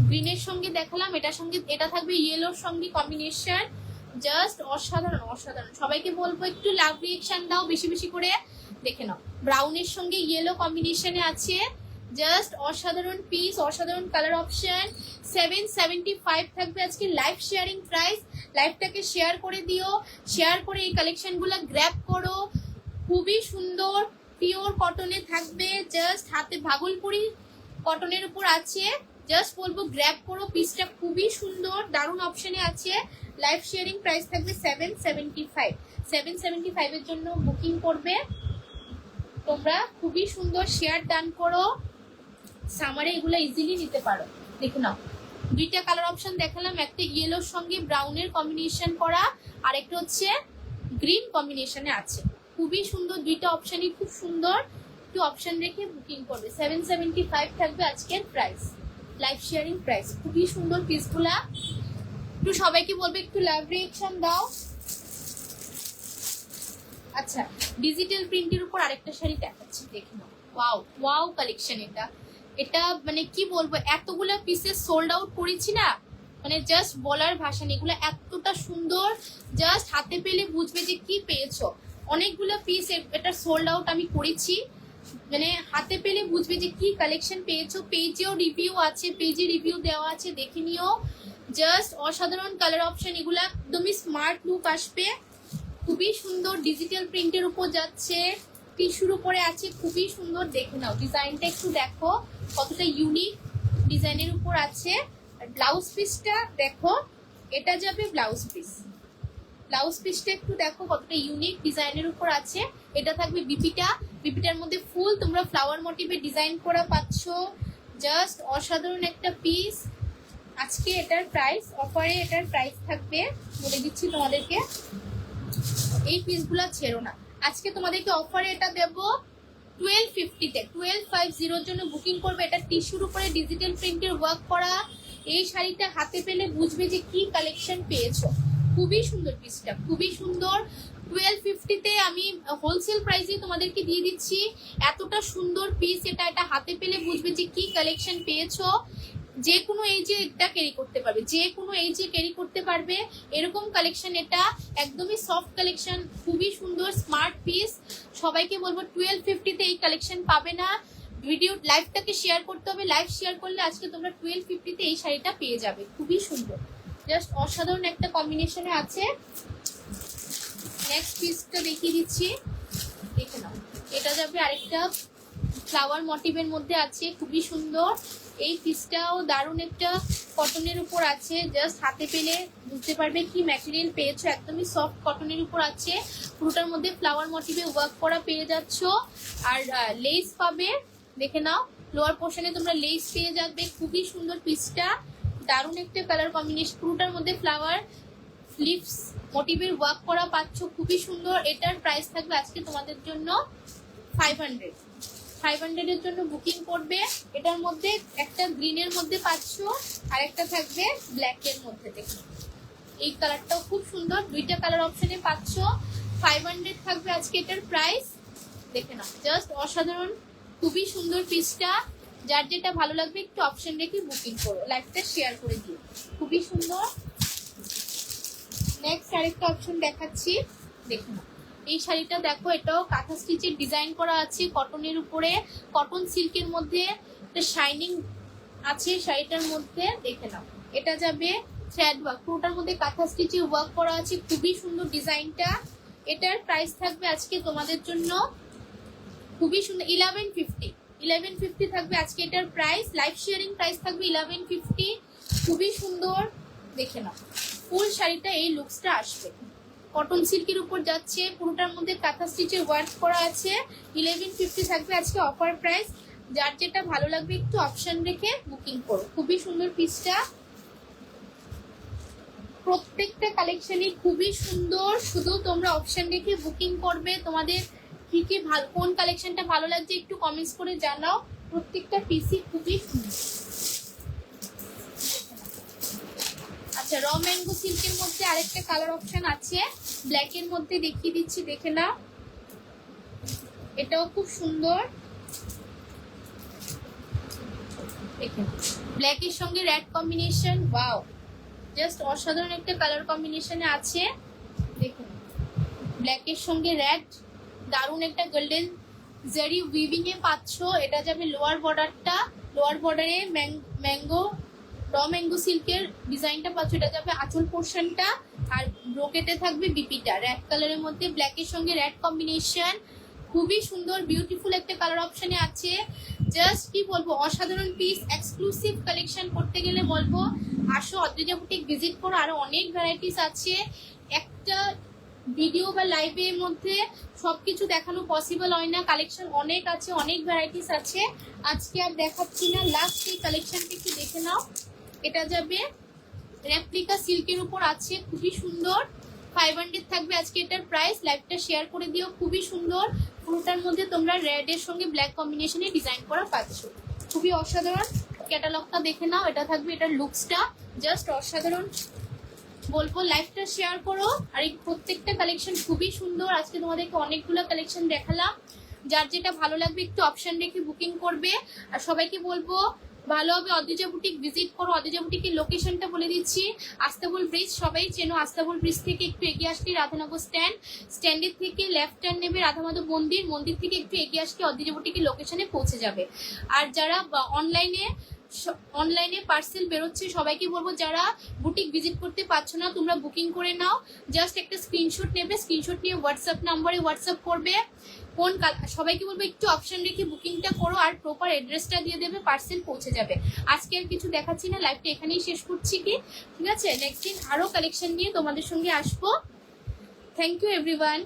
গ্রিনের সঙ্গে দেখালাম, এটার সঙ্গে এটা থাকবে ইয়েলোর সঙ্গে কম্বিনেশন। জাস্ট অসাধারণ অসাধারণ। সবাইকে বলবো একটু লাভ রিঅ্যাকশন দাও বেশি বেশি করে। দেখে নাও, ব্রাউনের সঙ্গে ইয়েলো কম্বিনেশনে আছে। জাস্ট অসাধারণ পিস, অসাধারণ কালার অপশন। 775 থাকবে আজকে লাইভ শেয়ারিং প্রাইস। লাইভটাকে শেয়ার করে দিও, শেয়ার করে এই কালেকশনগুলো গ্র্যাব করো। খুবই সুন্দর, পিওর কটনে থাকবে। জাস্ট হাতে ভাগলপুরি কটনের উপর আছে। জাস্ট বলবো গ্র্যাব করো, পিসটা খুবই সুন্দর, দারুণ অপশনে আছে। লাইভ শেয়ারিং প্রাইস থাকবে 775। 775 এর জন্য বুকিং করবে তোমরা। খুবই সুন্দর, শেয়ার ডান করো। সামারে এগুলো ইজিলি নিতে পারো। দেখে নাও, দুইটা কালার অপশন দেখালাম, একটা ইয়েলোর সঙ্গে ব্রাউনের কম্বিনেশন করা, আর একটা হচ্ছে গ্রিন কম্বিনেশনে আছে। খুবই সুন্দর, দুইটা অপশনই খুব সুন্দর। একটু অপশন রেখে বুকিং করবে। 775 থাকবে আজকের প্রাইস, লাইভ শেয়ারিং প্রাইস। খুবই সুন্দর পিসগুলা। একটু সবাইকে বলবে একটু লাভ রিঅ্যাকশন দাও। আচ্ছা, ডিজিটাল প্রিন্টের উপর আরেকটা শাড়ি দেখাচ্ছি, দেখে নাও। Wow wow collection. এটা এটা মানে কি বলবো, এতগুলা পিসেস সোল্ড আউট করেছি না, মানে জাস্ট বলার ভাষা নেই। এগুলো এতটা সুন্দর, জাস্ট হাতে পেলে বুঝবে যে কি পেয়েছো। অনেকগুলো পিস এটা সোল্ড আউট আমি করেছি, মানে হাতে পেলে বুঝবে যে কি কালেকশন পেয়েছো। পেজেও রিভিউ আছে, পেজে রিভিউ দেওয়া আছে, দেখে নিও। জাস্ট অসাধারণ কালার অপশন। এগুলো একদমই স্মার্ট লুক আসবে। খুবই সুন্দর, ডিজিটাল প্রিন্টের উপর যাচ্ছে, টিস্যুর উপরে আছে, খুবই সুন্দর। দেখে নাও, ডিজাইনটা একটু দেখো কতটা ইউনিক ডিজাইনের উপর আছে। আর ব্লাউজ পিসটা দেখো, এটা যাবে ব্লাউজ পিস। ব্লাউজ পিসটা একটু দেখো কতটা ইউনিক ডিজাইনের উপর আছে। এটা থাকবে বিপিটা, বিপিটার মধ্যে ফুল তোমরা ফ্লাওয়ার মোটিভে ডিজাইন করা পাচ্ছ। জাস্ট অসাধারণ একটা পিস। আজকে এটার প্রাইস, অফারে এটার প্রাইস থাকবে বলে দিচ্ছি তোমাদেরকে। এই পিসগুলো ছেড়ো না, আজকে তোমাদেরকে অফারে এটা দেব 1250-তে। 1250 জন্য বুকিং করবে। এটা টিস্যুর উপরে ডিজিটাল প্রিন্টের ওয়ার্ক করা। এই শাড়িটা হাতে পেলে বুঝবে যে কি কালেকশন পেয়েছো। খুবই সুন্দর পিসটা, খুবই সুন্দর। 1250-তে আমি হোলসেল প্রাইসে তোমাদেরকে দিয়ে দিচ্ছি। এতটা সুন্দর পিস, এটা এটা হাতে পেলে বুঝবে যে কি কালেকশন পেয়েছো। যে কোনো এজে এটা ক্যারি করতে পারবে, যে কোনো এজে ক্যারি করতে পারবে এরকম কালেকশন। এটা একদমই সফট কালেকশন, খুবই সুন্দর স্মার্ট পিস। সবাইকে বলবো 1250-তে এই কালেকশন পাবে না। ভিডিও লাইভটাকে শেয়ার করতে হবে, লাইভ শেয়ার করলে আজকে তোমরা 1250-তে এই শাড়িটা পেয়ে যাবে। খুবই সুন্দর, জাস্ট অসাধারণ একটা কম্বিনেশনে আছে। নেক্সট পিসটা দেখিয়ে দিচ্ছি। দেখে নাও। এটা যাবে আরেকটা ফ্লাওয়ার মোটিভের মধ্যে আছে, খুবই সুন্দর। এই পিসটাও দারুণ একটা কটনের উপর আছে, জাস্ট হাতে পেলে বুঝতে পারবে কি ম্যাটেরিয়াল পেয়েছো। একদমই সফট কটনের উপর আছে, পুরোটার মধ্যে ফ্লাওয়ার মোটিভে ওয়ার্ক করা পেয়ে যাচ্ছ। আর লেস পাবে, দেখে নাও লোয়ার পোর্শনে তোমরা লেস পেয়ে যাবে। খুবই সুন্দর পিসটা, দারুণ একটা কালার কম্বিনেশন, পুরোটার মধ্যে ফ্লাওয়ার লিভস মোটিভের ওয়ার্ক করা পাচ্ছ, খুবই সুন্দর। এটার প্রাইস থাকবে আজকে তোমাদের জন্য 500। 500 এর জন্য বুকিং করবে। এটার মধ্যে একটা গ্রিনের মধ্যে পাচ্ছ, আর একটা থাকবে ব্ল্যাক এর মধ্যে। দেখো এই কালারটাও খুব সুন্দর, দুইটা কালার অপশনে পাচ্ছ। 500 থাকবে আজকে এটার প্রাইস। দেখে নাও, জাস্ট অসাধারণ, খুবই সুন্দর পিসটা। যার যেটা ভালো লাগবে একটু অপশন রেখে বুকিং করো, লাইভটা শেয়ার করে দিও, খুবই সুন্দর। নেক্সট আরেকটা অপশন দেখাচ্ছি, দেখুন এই শাড়িটা দেখো, এটাও কাঁথা স্টিচের ডিজাইন করা আছে কটনের উপরে, কটন সিল্কের মধ্যে একটা শাইনিং আছে শাড়িটার মধ্যে। দেখে নাও, এটা যাবে থ্রেড ওয়ার্ক, পুরোটার মধ্যে কাঁথা স্টিচের ওয়ার্ক করা আছে, খুবই সুন্দর ডিজাইনটা। এটার প্রাইস থাকবে আজকে তোমাদের জন্য খুবই সুন্দর 1150 থাকবে আজকে এটার প্রাইস। লাইভ শেয়ারিং প্রাইস থাকবে 1150, খুবই সুন্দর। দেখে নাও ফুল শাড়িটা এই লুকসটা আসবে, কটন সিল্কের উপর যাচ্ছে, পুরোটার মধ্যে কাঁথা স্টিচের ওয়ার্ক করা আছে। 1150 থাকবে আজকে অফার প্রাইস। যার যেটা ভালো লাগবে একটু অপশন রেখে বুকিং করো, খুবই সুন্দর পিসটা। প্রত্যেকটা কালেকশনই খুবই সুন্দর, শুধু তোমরা অপশন রেখে বুকিং করবে। তোমাদের কি কি ভালো, কোন কালেকশনটা ভালো লাগছে একটু কমেন্টস করে জানাও। প্রত্যেকটা পিসই খুবই সুন্দর। আচ্ছা, র ম্যাঙ্গো সিল্কের মধ্যে আরেকটা কালার অপশন আছে, ব্ল্যাক এর মধ্যে দেখিয়ে দিচ্ছি, দেখে নাও। এটাও খুব সুন্দর, দেখে ব্ল্যাক এর সঙ্গে রেড কম্বিনেশন, ওয়াও জাস্ট অসাধারণ একটা কালার কম্বিনেশনে আছে। দেখুন ব্ল্যাক এর সঙ্গে রেড, দারুণ একটা গোল্ডেন জারি উইভিং এ পাচ্ছ। এটা যাবে লোয়ার বর্ডারটা, লোয়ার বর্ডারে ম্যাঙ্গো র ম্যাঙ্গো সিল্কের ডিজাইনটা পাচ্ছ। এটা যাবে আঁচল পোর্শনটা, আর ব্রোকেটে থাকবে বিপিটা রেড কালারের মধ্যে, ব্ল্যাকের সঙ্গে রেড কম্বিনেশন, খুবই সুন্দর বিউটিফুল একটা কালার অপশনে আছে। জাস্ট কি বলবো, অসাধারণ পিস। এক্সক্লুসিভ কালেকশন করতে গেলে বলবো আসো অদ্রিজা বুটিক ভিজিট করো, আরো অনেক ভ্যারাইটিস আছে। একটা ভিডিও বা লাইভের মধ্যে সবকিছু দেখানো পসিবল হয় না, কালেকশন অনেক আছে, অনেক ভ্যারাইটিস আছে। আজকে আর দেখাচ্ছি না, লাস্ট এই কালেকশনটা একটু দেখে নাও। এটা যাবে রেপ্লিকা সিল্কের উপর আছে, খুবই সুন্দর। 500 থাকবে আজকে এটার প্রাইস। লাইভটা শেয়ার করে দিও, খুবই সুন্দর। পুরোটার মধ্যে তোমরা রেড এর সঙ্গে ব্ল্যাক কম্বিনেশনে ডিজাইন করা পাচ্ছ, খুবই অসাধারণ। ক্যাটালগটা দেখে নাও, এটা থাকবে এটার লুকসটা, জাস্ট অসাধারণ বলবো। লাইভটা শেয়ার করো। আর এই প্রত্যেকটা কালেকশন খুবই সুন্দর। আজকে তোমাদেরকে অনেকগুলো কালেকশন দেখালাম, যার যেটা ভালো লাগবে একটু অপশন রেখে বুকিং করবে। আর সবাইকে বলবো ভালো হবে অদ্রিজা বুটিক ভিজিট করো। অদ্রিজা বুটিকের লোকেশনটা বলে দিচ্ছি, আস্তাবল ব্রিজ, সবাই চেনো। আস্তাবল ব্রিজ থেকে একটু এগিয়ে আসলে রাধানগর স্ট্যান্ড, স্ট্যান্ডের থেকে লেফট টার্ন নেবে রাধামাধব মন্দির, মন্দির থেকে একটু এগিয়ে আসলে অদ্রিজা বুটিকের লোকেশনে পৌঁছে যাবে। আর যারা অনলাইনে পার্সেল বেরোচ্ছে সবাইকে বলবো যারা বুটিক ভিজিট করতে পারছো না তোমরা বুকিং করে নাও। জাস্ট একটা স্ক্রিনশট নেবে, স্ক্রিনশট নিয়ে হোয়াটসঅ্যাপ নাম্বারে হোয়াটসঅ্যাপ করবে। সবাইকে বলবো একটু অপশন রেখে বুকিংটা করো, আর প্রপার অ্যাড্রেসটা দিয়ে দেবে, পার্সেল পৌঁছে যাবে। আজকে আর কিছু দেখাচ্ছি না, লাইভটা এখানেই শেষ করছি কি, ঠিক আছে? নেক্সট দিন আরো কালেকশন নিয়ে তোমাদের সঙ্গে আসবো। Thank you everyone.